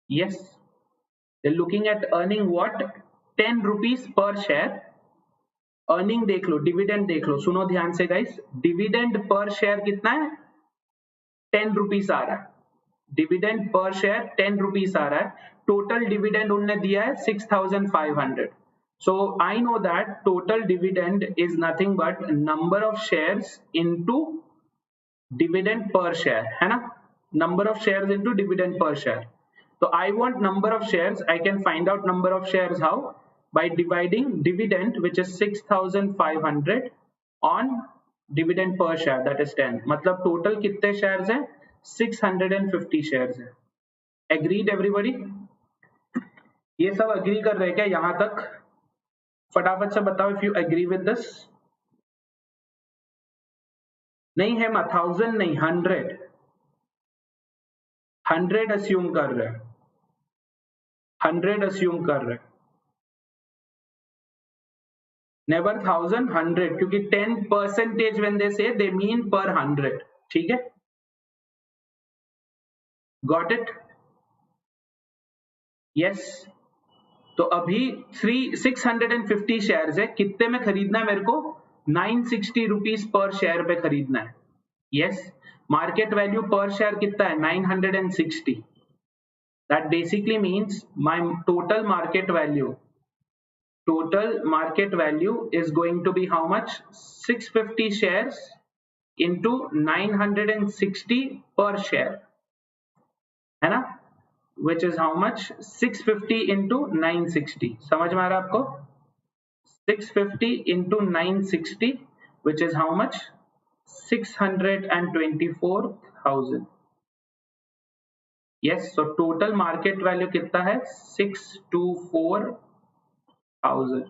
[SPEAKER 1] Yes, they're looking at earning what? 10 rupees per share. Earning देख लो, dividend देख लो, सुनो ध्यान से guys. Dividend per share कितना है? 10 rupees आ रहा है. Dividend per share 10 rupees आ रहा है. Total dividend उन्होंने दिया है 6,500. So I know that total dividend is nothing but number of shares into dividend per share, है ना? Number of shares into dividend per share. So I want number of shares. I can find out number of shares how? By dividing dividend, which is 6,500, on dividend per share, that is 10. मतलब total कितने shares हैं? 650 shares हैं. Agreed everybody? ये सब agree कर रहे हैं क्या यहां तक? फटाफट से बताओ if you agree with this. नहीं है, 1000 नहीं, 100। 100 अस्यूम कर रहे हैं, 100 अस्यूम कर रहे हैं। नेवर 1000, 100, क्योंकि 10% व्हेन दे से दे मीन पर 100। ठीक है, गॉट इट? यस। तो अभी 650 शेयर्स है, कितने में खरीदना है मेरे को? 960 रुपीज पर शेयर पे खरीदना है। यस, मार्केट वैल्यू पर शेयर कितना है? 960। That basically means my total market value is going to be how much? 650 shares into 960 per share, है ना? Which is how much? 650 into 960। समझ में आ रहा है आपको? 650 into 960, which is how much? 624,000। Yes, so total market value कितना है? 624,000।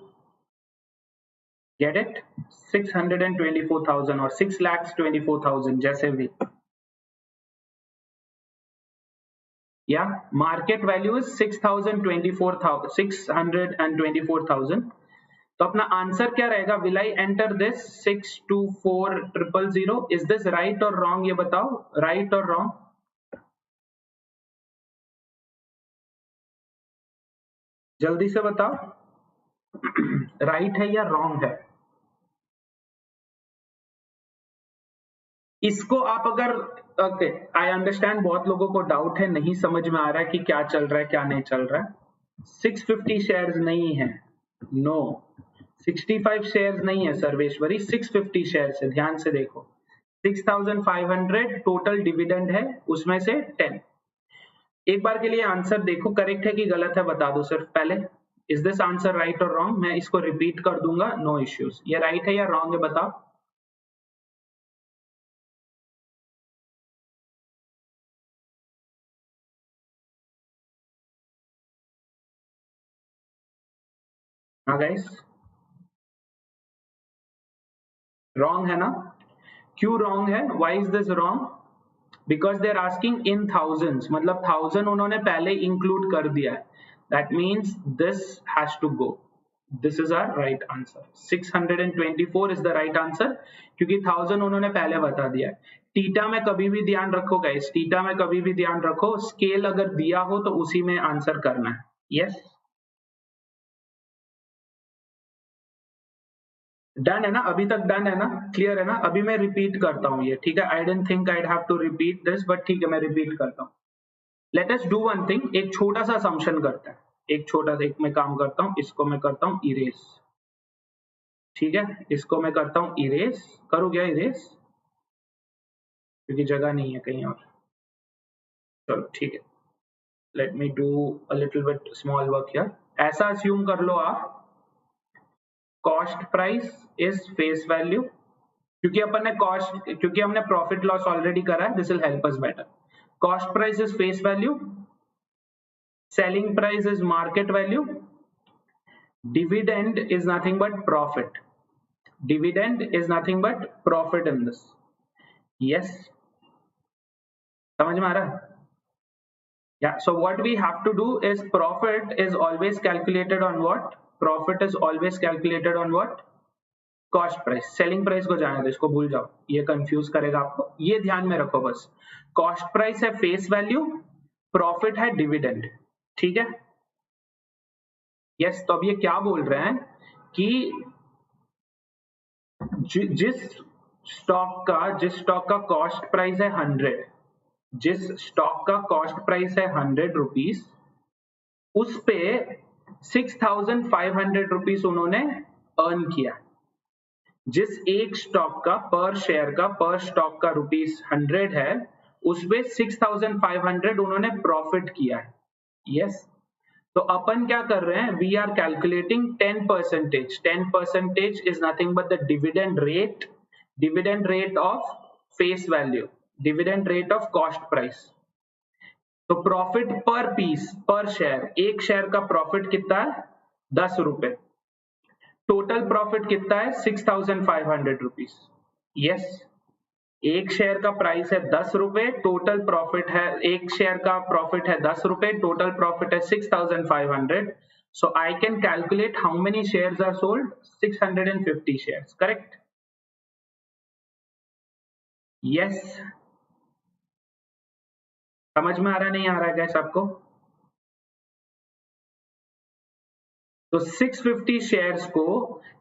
[SPEAKER 1] Get it? 624,000 और 6,24,000 जैसे भी। Yeah, market value is 624,000। तो अपना आंसर क्या रहेगा? Will I enter this 624,000? Is this right or wrong? ये बताओ, right or wrong? जल्दी से बताओ, right है या wrong है? इसको आप अगर ओके, आई अंडरस्टैंड बहुत लोगों को डाउट है, नहीं समझ में आ रहा है कि क्या चल रहा है क्या नहीं चल रहा है। 650 शेयर्स नहीं है, नो। 65 शेयर्स नहीं है सर्वेश्वरी, 650 शेयर्स है। ध्यान से देखो, 6500 टोटल डिविडेंड है, उसमें से 10। एक बार के लिए आंसर देखो, करेक्ट है कि गलत है बता दो सिर्फ पहले। Is this answer right or wrong? मैं इसको रिपीट कर दूंगा, नो इश्यूज। ये राइट है या रॉन्ग है बताओ। हाँ गाइस, रॉन्ग है ना? क्यों रॉन्ग है? Why is this wrong? Because they are asking in thousands, मतलब 1000 उन्होंने पहले इंक्लूड कर दिया है। That means this has to go. This is our right answer. 624 is the right answer, क्योंकि 1000 उन्होंने पहले बता दिया है। टीटा में कभी भी ध्यान रखो गाइस, टीटा में कभी भी ध्यान रखो, स्केल अगर दिया हो तो उसी में आंसर करना है। यस, डन है ना? अभी तक डन है ना? क्लियर है ना? अभी मैं रिपीट करता हूँ ये, ठीक है? I don't think I have to repeat this, but ठीक है, मैं रिपीट करता हूँ। Let us do one thing, एक छोटा सा असम्पशन करते हैं। एक छोटा सा एक मैं काम करता हूँ, इसको मैं करता हूँ इरेज। ठीक है, इसको मैं करता हूँ इरेज। करूँ क्या इरेज? क्योंकि जगह नहीं है कहीं और। चलो ठीक है, let me do a little bit small work here. ऐसा अस्यूम कर लो आप, cost price is face value, क्योंकि अपन ने कॉस्ट, क्योंकि हमने प्रॉफिट लॉस ऑलरेडी करा है, this will help us better. Cost price is face value, selling price is market value, dividend is nothing but profit. Dividend is nothing but profit in this. Yes, समझ में आ रहा है? Yeah, so what we have to do is profit is always calculated on what? Profit is always calculated on what? Cost price. Selling price को जाने दो, इसको भूल जाओ, ये कंफ्यूज करेगा आपको, ये ध्यान में रखो बस। कॉस्ट प्राइस है फेस वैल्यू, प्रॉफिट है डिविडेंड। ठीक है? यस, तो अब ये क्या बोल रहे हैं कि जिस स्टॉक का कॉस्ट प्राइस है 100, जिस स्टॉक का कॉस्ट प्राइस है 100 रुपीज, उस पे 6,500 रुपीज उन्होंने अर्न किया। जिस एक स्टॉक का पर शेयर का पर स्टॉक का रुपीज 100 है, उस पे 6,500 उन्होंने प्रॉफिट किया है। यस, तो अपन क्या कर रहे हैं? We are calculating 10%। 10% is nothing but the dividend rate of face value, dividend rate of cost price. तो profit per piece per share, एक शेयर का प्रॉफिट कितना है? 10 रुपए। टोटल प्रॉफिट कितना है? 6,500 रुपीज। यस, एक शेयर का प्राइस है 10 रुपए, टोटल प्रॉफिट है, एक शेयर का प्रॉफिट है 10 रुपए, टोटल प्रॉफिट है 6,500। So I can calculate how many shares are sold. 650 shares, correct? Yes. समझ में आ रहा नहीं आ रहा है गैस आपको? तो 650 शेयर्स को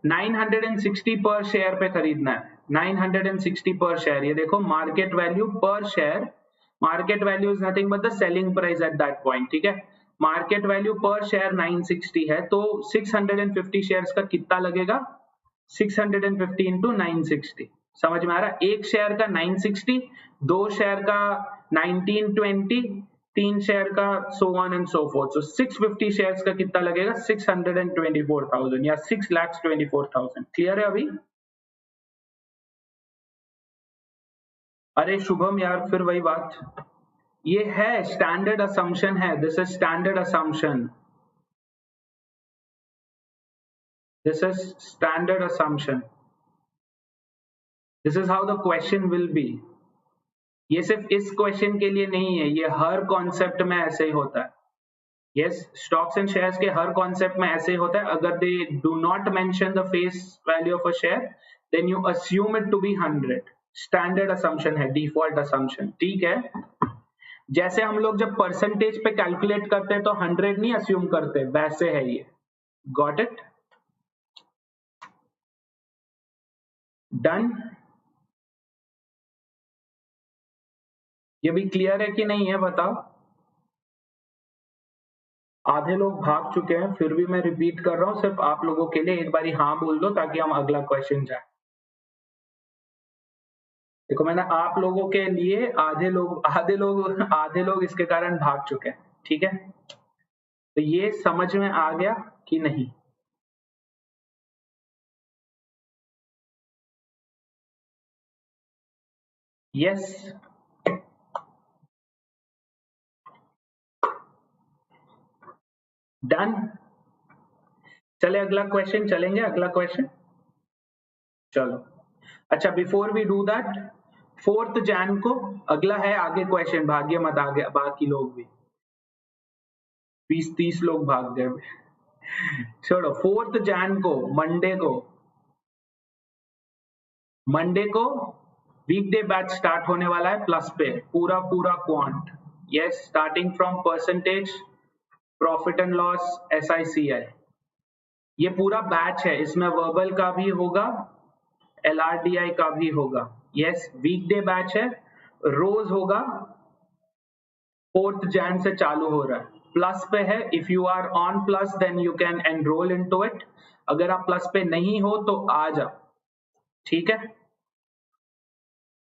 [SPEAKER 1] 960 पर शेयर पे खरीदना है। 960 पर शेयर, ये देखो मार्केट वैल्यू पर share. Market value is nothing but the selling price at that point, ठीक है। मार्केट वैल्यू पर शेयर 960 है, तो 650 शेयर्स का कितना लगेगा? 650 इंटू 960। समझ में आ रहा है? एक शेयर का 960, दो शेयर का 1920, तीन शेयर का so on and so forth. So 650 shares का कितना लगेगा? 624,000 या 6,24,000। क्लियर है अभी? अरे शुभम यार, फिर वही बात, ये है स्टैंडर्ड असम्पशन है। This is standard assumption, this is standard assumption, this is how the question will be. ये सिर्फ इस क्वेश्चन के लिए नहीं है, ये हर कॉन्सेप्ट में ऐसे ही होता है। यस, स्टॉक्स एंड शेयर्स के हर कॉन्सेप्ट में ऐसे ही होता है। अगर they do not mention the face value of a share, then you assume it to be 100। Standard assumption है, डिफॉल्ट असम्पशन, ठीक है। जैसे हम लोग जब परसेंटेज पे कैलकुलेट करते हैं तो 100 नहीं अस्यूम करते, वैसे है ये। Got it? डन? ये भी क्लियर है कि नहीं है बताओ? आधे लोग भाग चुके हैं, फिर भी मैं रिपीट कर रहा हूँ सिर्फ आप लोगों के लिए। एक बारी हाँ बोल दो ताकि हम अगला क्वेश्चन जाए। देखो मैंने आप लोगों के लिए, आधे लोग इसके कारण भाग चुके हैं, ठीक है। तो ये समझ में आ गया कि नहीं? Yes, done. चले अगला क्वेश्चन, चलेंगे अगला क्वेश्चन, चलो। अच्छा, before we do that, 4 Jain को अगला है आगे क्वेश्चन, भाग्य मत आगे, बाकी लोग भी 20-30 लोग भाग गए। छोड़ो, 4 जैन को, मंडे को वीकडे बैच स्टार्ट होने वाला है प्लस पे, पूरा पूरा quant. Yes, starting from percentage, profit and loss, SICI, ये पूरा बैच है। इसमें वर्बल का भी होगा, LRDI का भी होगा। यस, वीकडे बैच है, रोज होगा, 4 जैन से चालू हो रहा है, प्लस पे है। If you are on plus then you can enroll into it. अगर आप प्लस पे नहीं हो तो आ जाओ, ठीक है।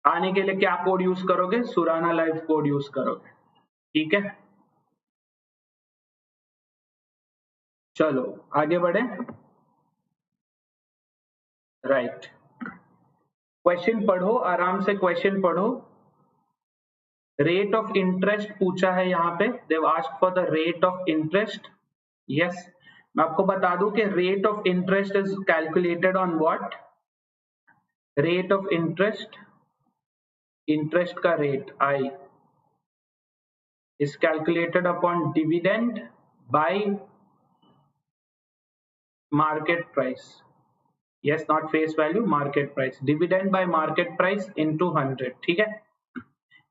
[SPEAKER 1] आने के लिए क्या कोड यूज करोगे? सुराना लाइव कोड यूज करोगे, ठीक है। चलो आगे बढ़े। राइट, क्वेश्चन पढ़ो, आराम से क्वेश्चन पढ़ो। रेट ऑफ इंटरेस्ट पूछा है यहाँ पे, Dev asked for the rate of interest. Yes, मैं आपको बता दूं कि rate of interest is calculated on what? Rate of interest, interest का rate I is calculated upon dividend by market price. Yes, not face value, market price. Dividend by market price into 100, ठीक है।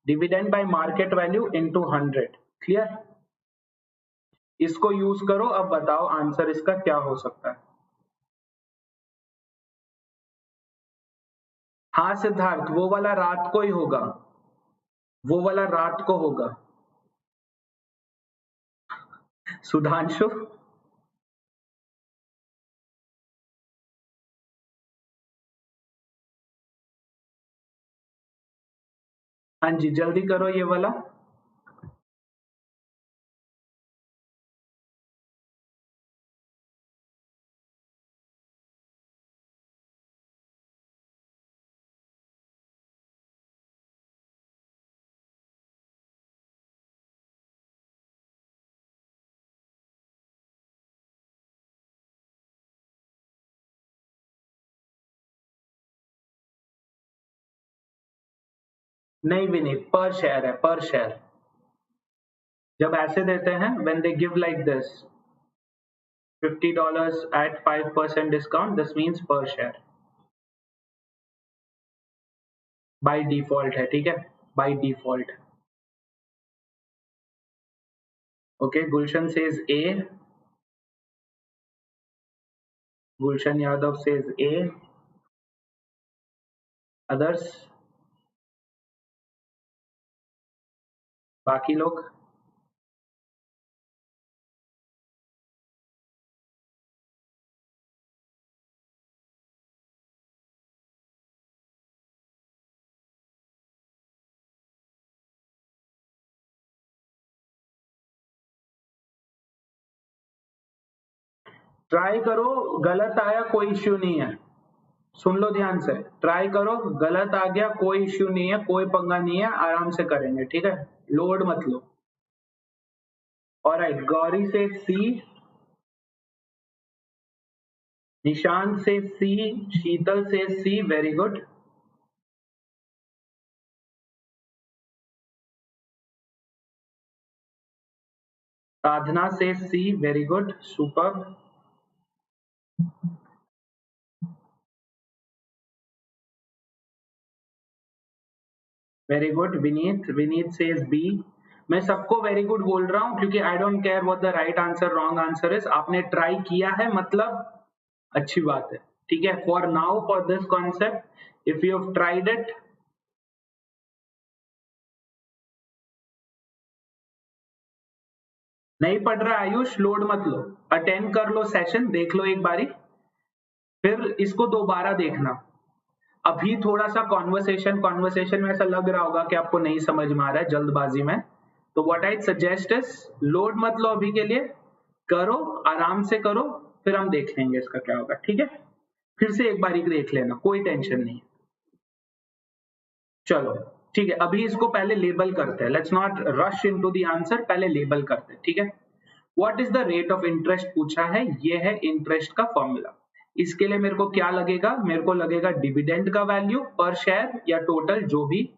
[SPEAKER 1] Dividend by market value into 100, clear? इसको use करो। अब बताओ answer इसका क्या हो सकता है? हाँ सिद्धार्थ, वो वाला रात को ही होगा, वो वाला रात को होगा। सुधांशु, हाँ जी जल्दी करो ये वाला। नहीं भी नहीं, पर शेयर है, पर शेयर। जब ऐसे देते हैं, when they give like this $50 at 5% discount, this means per share by default है, ठीक है, by default। Okay, Gulshan says A, Gulshan Yadav says A, others, बाकी लोग। ट्राई करो, गलत आया कोई इश्यू नहीं है, सुन लो ध्यान से, ट्राई करो, गलत आ गया कोई इश्यू नहीं है, कोई पंगा नहीं है, आराम से करेंगे, ठीक है, लोड मत लो। ऑलराइट, गौरी से सी, निशांत से सी, शीतल से C, very good. Sadhana says C, very good, super. Very good, Vineet, Vineet says B. मैं सबको वेरी गुड बोल रहा हूं क्योंकि I don't care what the right answer wrong answer is, आपने ट्राई किया है मतलब अच्छी बात है, ठीक है। For now, for this concept, if you have tried it. नहीं पढ़ रहा आयुष, लोड मत लो, अटेंड कर लो सेशन, देख लो एक बारी, फिर इसको दोबारा देखना। अभी थोड़ा सा कॉन्वर्सेशन में ऐसा लग रहा होगा कि आपको नहीं समझ में आ रहा है जल्दबाजी में, तो what I suggest is, load मत लो अभी के लिए, करो, आराम से करो, फिर हम देख लेंगे इसका क्या होगा, ठीक है। फिर से एक बारी देख लेना, कोई टेंशन नहीं। चलो ठीक है, अभी इसको पहले लेबल करते हैं, let's not rush into the answer, पहले लेबल करते हैं, ठीक है। What is the rate of interest पूछा है, ये है इंटरेस्ट का फॉर्मूला। इसके लिए मेरे को क्या लगेगा, मेरे को लगेगा डिविडेंड का वैल्यू पर शेयर या टोटल जो भी,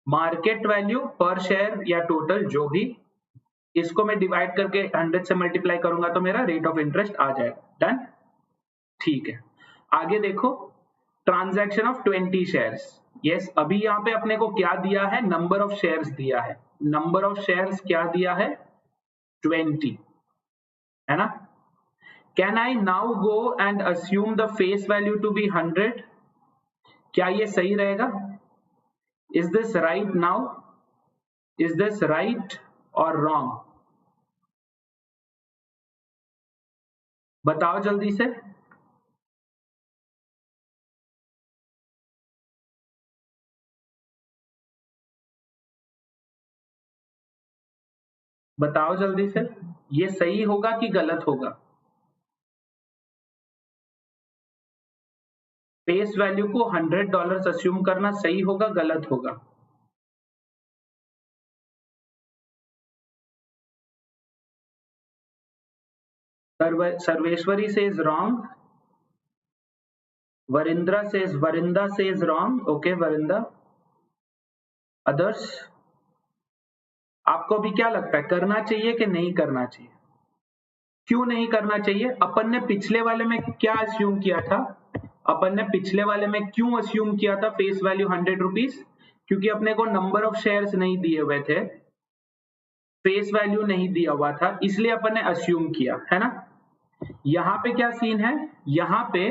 [SPEAKER 1] मार्केट वैल्यू पर शेयर या टोटल जो भी, इसको मैं डिवाइड करके 100 से मल्टीप्लाई करूंगा तो मेरा रेट ऑफ इंटरेस्ट आ जाएगा। डन, ठीक है। आगे देखो, ट्रांजैक्शन ऑफ 20 शेयर्स। यस, अभी यहाँ पे अपने को क्या दिया है, नंबर ऑफ शेयर्स दिया है, नंबर ऑफ शेयर्स क्या दिया है, 20, है ना। Can I now go and assume the face value to be 100? क्या ये सही रहेगा? Is this right now? Is this right or wrong? बताओ जल्दी से। बताओ जल्दी से, ये सही होगा कि गलत होगा? फेस वैल्यू को $100 अस्यूम करना सही होगा गलत होगा? Sarveshwari says wrong, Varinda says wrong, okay Varinda. Others, आपको भी क्या लगता है, करना चाहिए कि नहीं करना चाहिए? क्यों नहीं करना चाहिए? अपन ने पिछले वाले में क्या अस्यूम किया था, अपन ने पिछले वाले में क्यों अस्यूम किया था फेस वैल्यू 100 रुपीज? क्योंकि अपने को नंबर ऑफ शेयर्स नहीं दिए हुए थे, फेस वैल्यू नहीं दिया हुआ था, इसलिए अपन ने अस्यूम किया, है ना। यहाँ पे क्या सीन है, यहाँ पे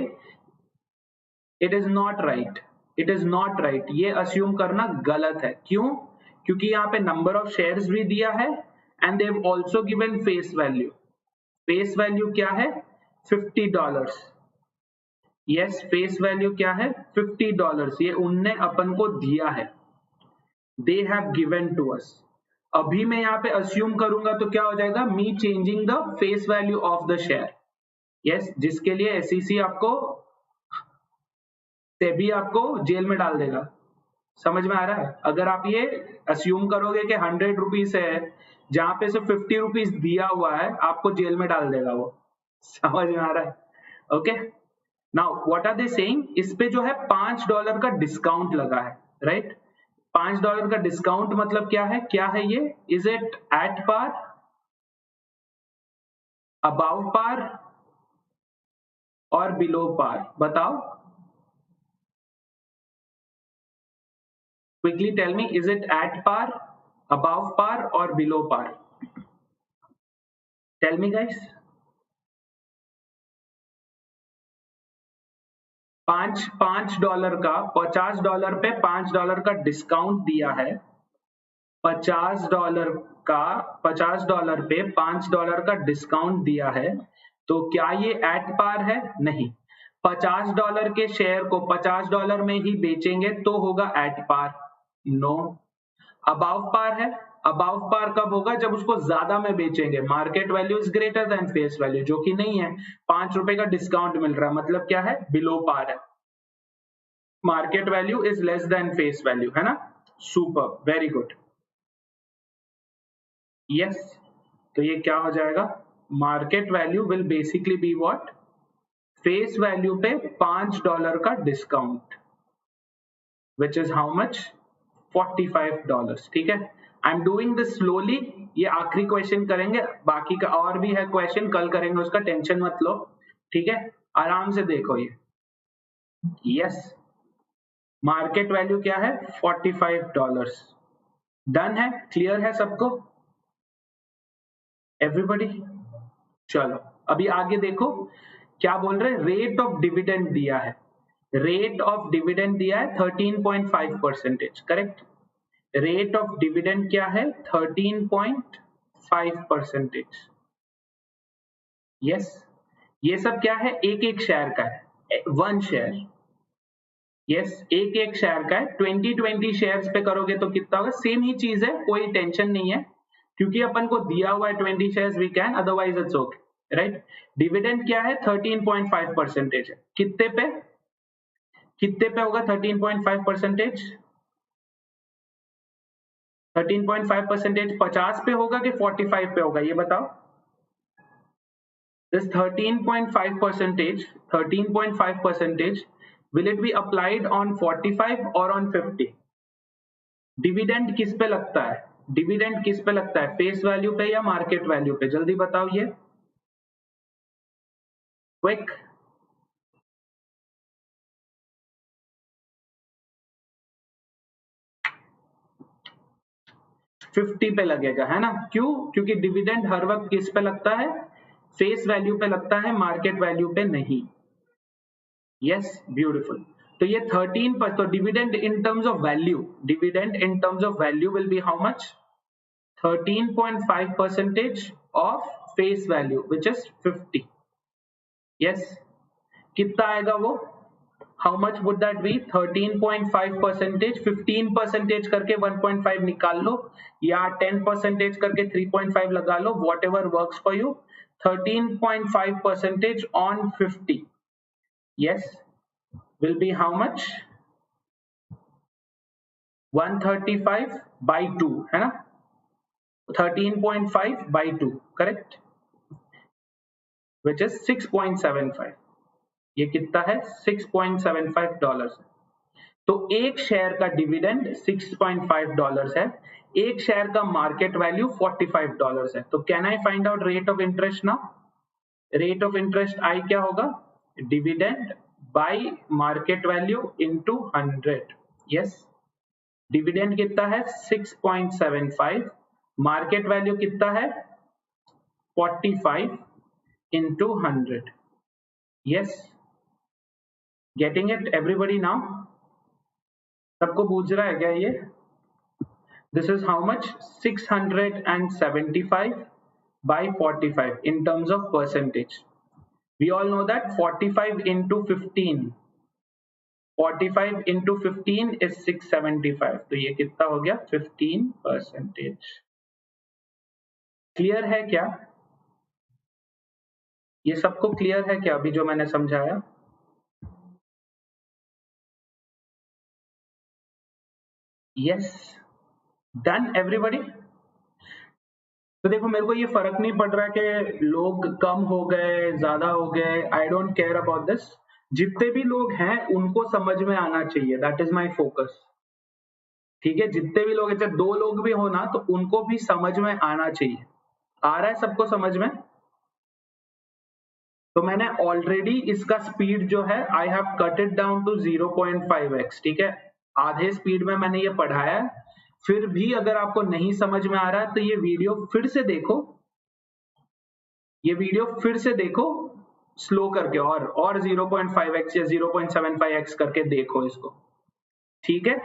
[SPEAKER 1] it is not right, it is not right, ये अस्यूम करना गलत है। क्यों? क्योंकि यहाँ पे नंबर ऑफ शेयर्स भी दिया है and they have also given face value. Face value क्या है, $50। यस, फेस वैल्यू क्या है, $50, ये उनने अपन को दिया है, they have given to us. अभी मैं यहाँ पे अस्यूम करूंगा तो क्या हो जाएगा, me changing the face value of the share. Yes, जिसके लिए एसईसी आपको, सेबी आपको जेल में डाल देगा। समझ में आ रहा है? अगर आप ये अस्यूम करोगे कि 100 रुपीज है जहां पे सिर्फ 50 रुपीज दिया हुआ है, आपको जेल में डाल देगा वो। समझ में आ रहा है? Okay, now what are they saying, इस पे जो है $5 का डिस्काउंट लगा है, राइट? $5 का डिस्काउंट मतलब क्या है? क्या है ये? Is it at par, above par और बिलो पार? बताओ, quickly tell me, is it at par, above par और below par? Tell me guys. $5 का, $50 पे $5 का डिस्काउंट दिया है, $50 का, $50 पे $5 का डिस्काउंट दिया है, तो क्या ये एट पार है? नहीं। $50 के शेयर को $50 में ही बेचेंगे तो होगा एट पार? नो। अबाव पार है? अबाव पार कब होगा? जब उसको ज्यादा में बेचेंगे, market value is greater than face value, जो कि नहीं है। ₹5 का डिस्काउंट मिल रहा है, मतलब क्या है? बिलो पार है। Market value is less than face value, है ना? Super, very good, yes. तो ये क्या हो जाएगा? Market value will basically be what? Face value पे $5 का discount, which is how much? $45। ठीक है, I am doing this slowly. ये आखिरी क्वेश्चन करेंगे, बाकी का और भी है क्वेश्चन, कल करेंगे, उसका टेंशन मत लो। ठीक है, आराम से देखो ये। यस, मार्केट वैल्यू क्या है? $45। डन है? क्लियर है सबको? एवरीबॉडी? चलो अभी आगे देखो, क्या बोल रहे हैं? रेट ऑफ डिविडेंड दिया है, रेट ऑफ डिविडेंड दिया है 13.5%, करेक्ट? रेट ऑफ डिविडेंड क्या है? 13.5%। यस, ये सब क्या है? एक एक शेयर का है, वन शेयर। यस, एक एक शेयर का है। 20 शेयर्स पे करोगे तो कितना होगा? सेम ही चीज है, कोई टेंशन नहीं है, क्योंकि अपन को दिया हुआ है 20 shares, we can, otherwise it's okay, right? Dividend क्या है? 13.5% है। कितने पे? कितने पे होगा 13.5%? 13.5% 50 पे होगा कि 45 पे होगा? ये बताओ। This 13.5%, will it be applied on 45 or on 50? Dividend किस पे लगता है? डिविडेंड किस पे लगता है? फेस वैल्यू पे या मार्केट वैल्यू पे? जल्दी बताओ ये, क्विक। $50 पे लगेगा, है ना? क्यों? क्योंकि डिविडेंड हर वक्त किस पे लगता है? फेस वैल्यू पे लगता है, मार्केट वैल्यू पे नहीं। Yes, beautiful. तो ये 13 पर, तो dividend in terms of value, dividend in terms of value will be how much? 13.5% of face value, which is 50. Yes, कितना आएगा वो? How much would that be? 13.5%, 15% करके 1.5 निकाल लो, या 10% करके 3.5 लगा लो, whatever works for you. 13.5% on 50, yes, will be how much? 135 by 2, है ना? 13.5 by 2, correct? Which is 6.75. ये कितना है? $6.75। तो एक शेयर का डिविडेंड $6.5 है, एक शेयर का मार्केट वैल्यू $45 है। तो can I find out rate of interest now? Rate of interest I क्या होगा? Dividend by market value into 100। Yes, dividend कितना है? 6.75, मार्केट वैल्यू कितना है? 45 into 100. Yes, getting it everybody now? सबको बूझ रहा है क्या ये? This is how much? 675 by 45 in terms of percentage. We all know that 45 into 15, 45 into 15 is 675. तो ये कितना हो गया? 15%. क्लियर है क्या? ये सबको क्लियर है क्या अभी जो मैंने समझाया? Yes, done everybody? तो देखो, मेरे को ये फर्क नहीं पड़ रहा कि लोग कम हो गए, ज्यादा हो गए, आई डोंट केयर अबाउट दिस। जितने भी लोग हैं उनको समझ में आना चाहिए, दैट इज माय फोकस। ठीक है, जितने भी लोग हैं, चाहे 2 लोग भी हो ना, तो उनको भी समझ में आना चाहिए। आ रहा है सबको समझ में? तो मैंने ऑलरेडी इसका स्पीड जो है I have cut it down to 0.5x, ठीक है, आधे स्पीड में मैंने ये पढ़ाया है। फिर भी अगर आपको नहीं समझ में आ रहा है तो ये वीडियो फिर से देखो, ये वीडियो फिर से देखो स्लो करके, और 0.5x या 0.75x करके देखो इसको, ठीक है,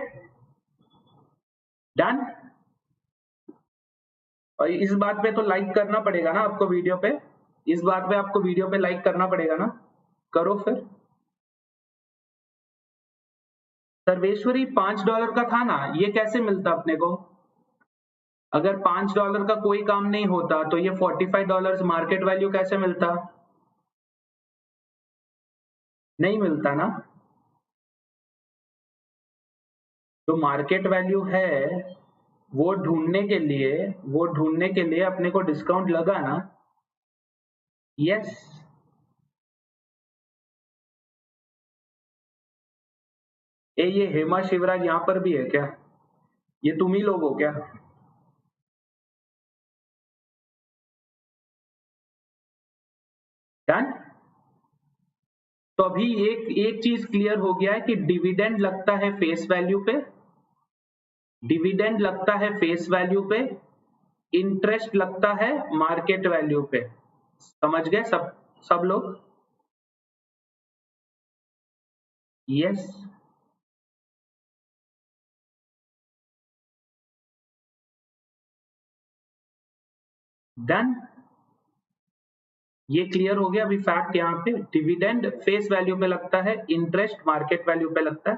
[SPEAKER 1] डन। और इस बात पे तो लाइक करना पड़ेगा ना आपको वीडियो पे, इस बात पे आपको वीडियो पे लाइक करना पड़ेगा ना, करो फिर। सर्वेश्वरी $5 का था ना, ये कैसे मिलता अपने को? अगर $5 का कोई काम नहीं होता तो ये $45 मार्केट वैल्यू कैसे मिलता? नहीं मिलता ना। तो मार्केट वैल्यू है, वो ढूंढने के लिए अपने को डिस्काउंट लगा ना। यस। ये हेमा शिवराज यहाँ पर भी है क्या? ये तुम ही लोग हो क्या? डन। तो अभी एक एक चीज क्लियर हो गया है कि डिविडेंड लगता है फेस वैल्यू पे, डिविडेंड लगता है फेस वैल्यू पे, इंटरेस्ट लगता है मार्केट वैल्यू पे। समझ गए सब लोग? यस। डन। ये क्लियर हो गया अभी फैक्ट। यहाँ पे डिविडेंड फेस वैल्यू पे लगता है, इंटरेस्ट मार्केट वैल्यू पे लगता है।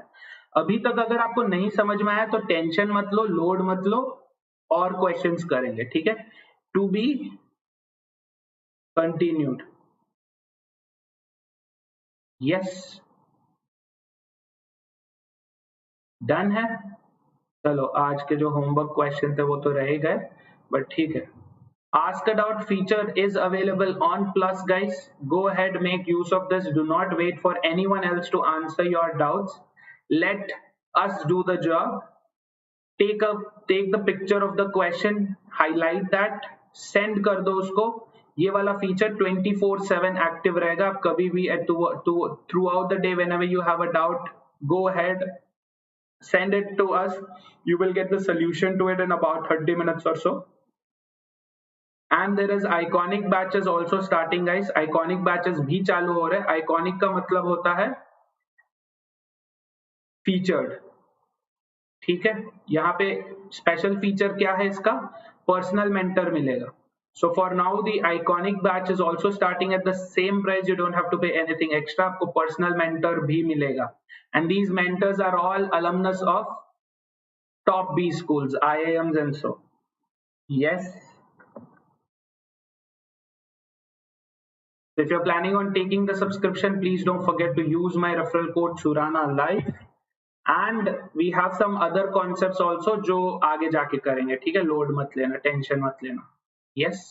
[SPEAKER 1] अभी तक अगर आपको नहीं समझ में आया तो टेंशन मत लो, लोड मत लो, और क्वेश्चंस करेंगे, ठीक है। To be continued. Yes. Done है। चलो आज के जो होमवर्क क्वेश्चन थे वो तो रह ही गए, बट ठीक है। Ask a doubt feature is available on Plus, guys. Go ahead, make use of this. Do not wait for anyone else to answer your doubts. Let us do the job. Take the picture of the question, highlight that, send कर दो उसको। ये वाला feature 24/7 active रहेगा। आप कभी भी through out the day whenever you have a doubt, go ahead, send it to us. You will get the solution to it in about 30 minutes or so. And there is iconic batches also starting, guys. Iconic batches भी चालू हो रहे हैं। Iconic का मतलब होता है featured, ठीक है। यहाँ पे स्पेशल फीचर क्या है इसका? पर्सनल मेंटर मिलेगा। So for now the iconic batch is also starting at the same price. You don't have to pay anything extra. आपको पर्सनल मेंटर भी मिलेगा। And these mentors are all alumnus of top B schools, IIMs and so. Yes. If you're planning on taking the subscription, please don't forget to use my referral code Surana Live. And we have some other concepts also जो आगे जाके करेंगे, ठीक है। Load मत लेना, tension मत लेना। Yes.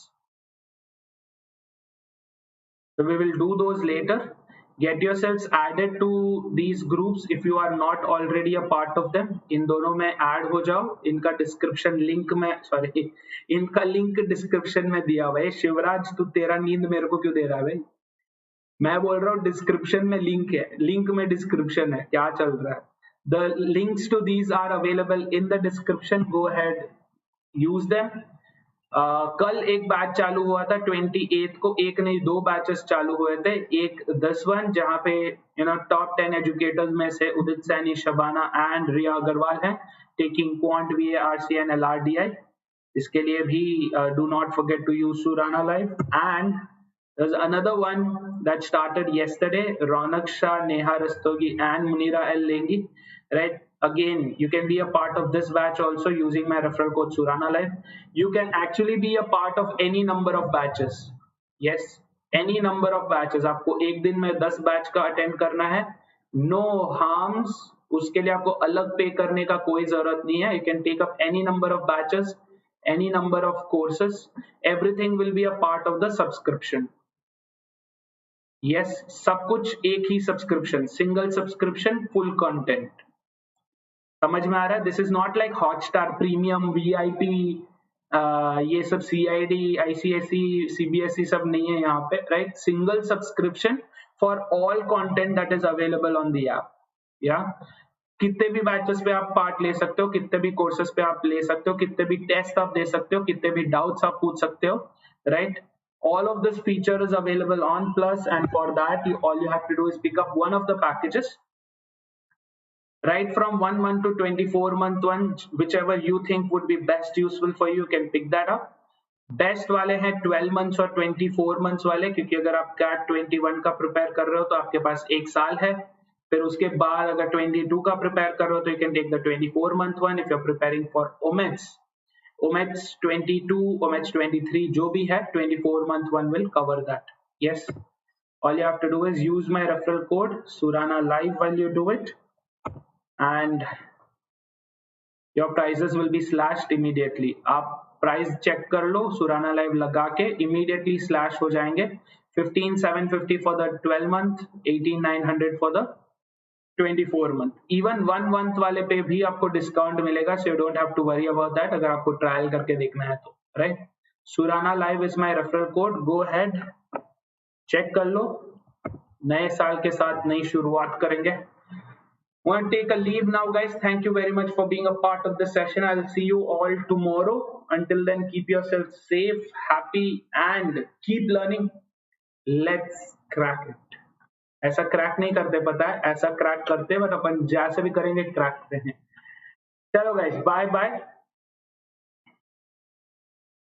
[SPEAKER 1] So we will do those later. Get yourselves added to these groups if you are not already a part of them. इन दोनों में add हो जाओ। इनका डिस्क्रिप्शन लिंक में, सॉरी, इनका लिंक डिस्क्रिप्शन में दिया हुआ है। शिवराज तू तेरा नींद मेरे को क्यों दे रहा है भाई? मैं बोल रहा हूँ डिस्क्रिप्शन में लिंक है, लिंक में डिस्क्रिप्शन है, क्या चल रहा है? The links to these are available in the description, go ahead, use them. कल एक बैच चालू हुआ था 28 को, एक नहीं 2 बैचेस चालू हुए थे। एक 10 जहाँ पे टॉप 10 एजुकेटर्स में से उदित सैनी, शबाना एंड रिया अग्रवाल हैं, taking quant, VA, RC and LRDI। इसके लिए भी do not forget to use Surana live. And there's another one that started yesterday, Ronak Shah, Neha Rastogi and Munira L Lengi, right? Again, you can be a part of this batch also using my referral code Surana Live. You can actually be a part of any number of batches. Yes, any number of batches. आपको एक दिन में 10 batch का attend करना है, no harms। उसके लिए आपको अलग पे करने का कोई जरूरत नहीं है। You can take up any number of batches, any number of courses. Everything will be a part of the subscription. Yes, सब कुछ एक ही subscription, single subscription, full content. समझ में आ रहा है? This is not like Hotstar premium VIP, ये सब सीआईडी आईसीएसई सीबीएसई सब नहीं है यहाँ पे, right? Single subscription for all content that is available on the app. या कितने भी बैचेस पे आप पार्ट ले सकते हो, कितने भी कोर्सेज पे आप ले सकते हो, कितने भी टेस्ट आप दे सकते हो, कितने भी डाउट्स आप पूछ सकते हो, right? All of this feature is available on Plus, and for that, all you have to do is pick up one of the packages, right from 1 month to 24 month one, whichever you think would be best useful for you, you can pick that up. Best वाले हैं 12 months और 24 months वाले, क्योंकि अगर आप cat 21 का prepare कर रहे हो तो आपके पास 1 साल है। फिर उसके बाद अगर 22 का प्रिपेयर कर रहे हो तो you can take the 24 month one. If you are preparing for OMETs 22, OMETs 23, जो भी है 24 month one will cover that. Yes, all you have to do is use my referral code Surana Live while you do it, and your prices will be slashed immediately. आप price check कर लो, Surana live लगा के immediately slash हो जाएंगे। 15,750 for the 12 month, 18,900 for the 24 month. Even 1 month वाले पे भी आपको डिस्काउंट मिलेगा, so you don't have to worry about that अगर आपको ट्रायल करके देखना है तो, right? Surana live is my referral code, go ahead check कर लो। नए साल के साथ नई शुरुआत करेंगे। Want to take a leave now, guys. Thank you very much for being a part of the session. I'll see you all tomorrow. Until then, keep yourself safe, happy, and keep learning. Let's crack it. ऐसा crack नहीं करते, पता है? ऐसा crack करते but अपन जैसे भी करेंगे क्रैक करते हैं। चलो गाइस, बाय बाय।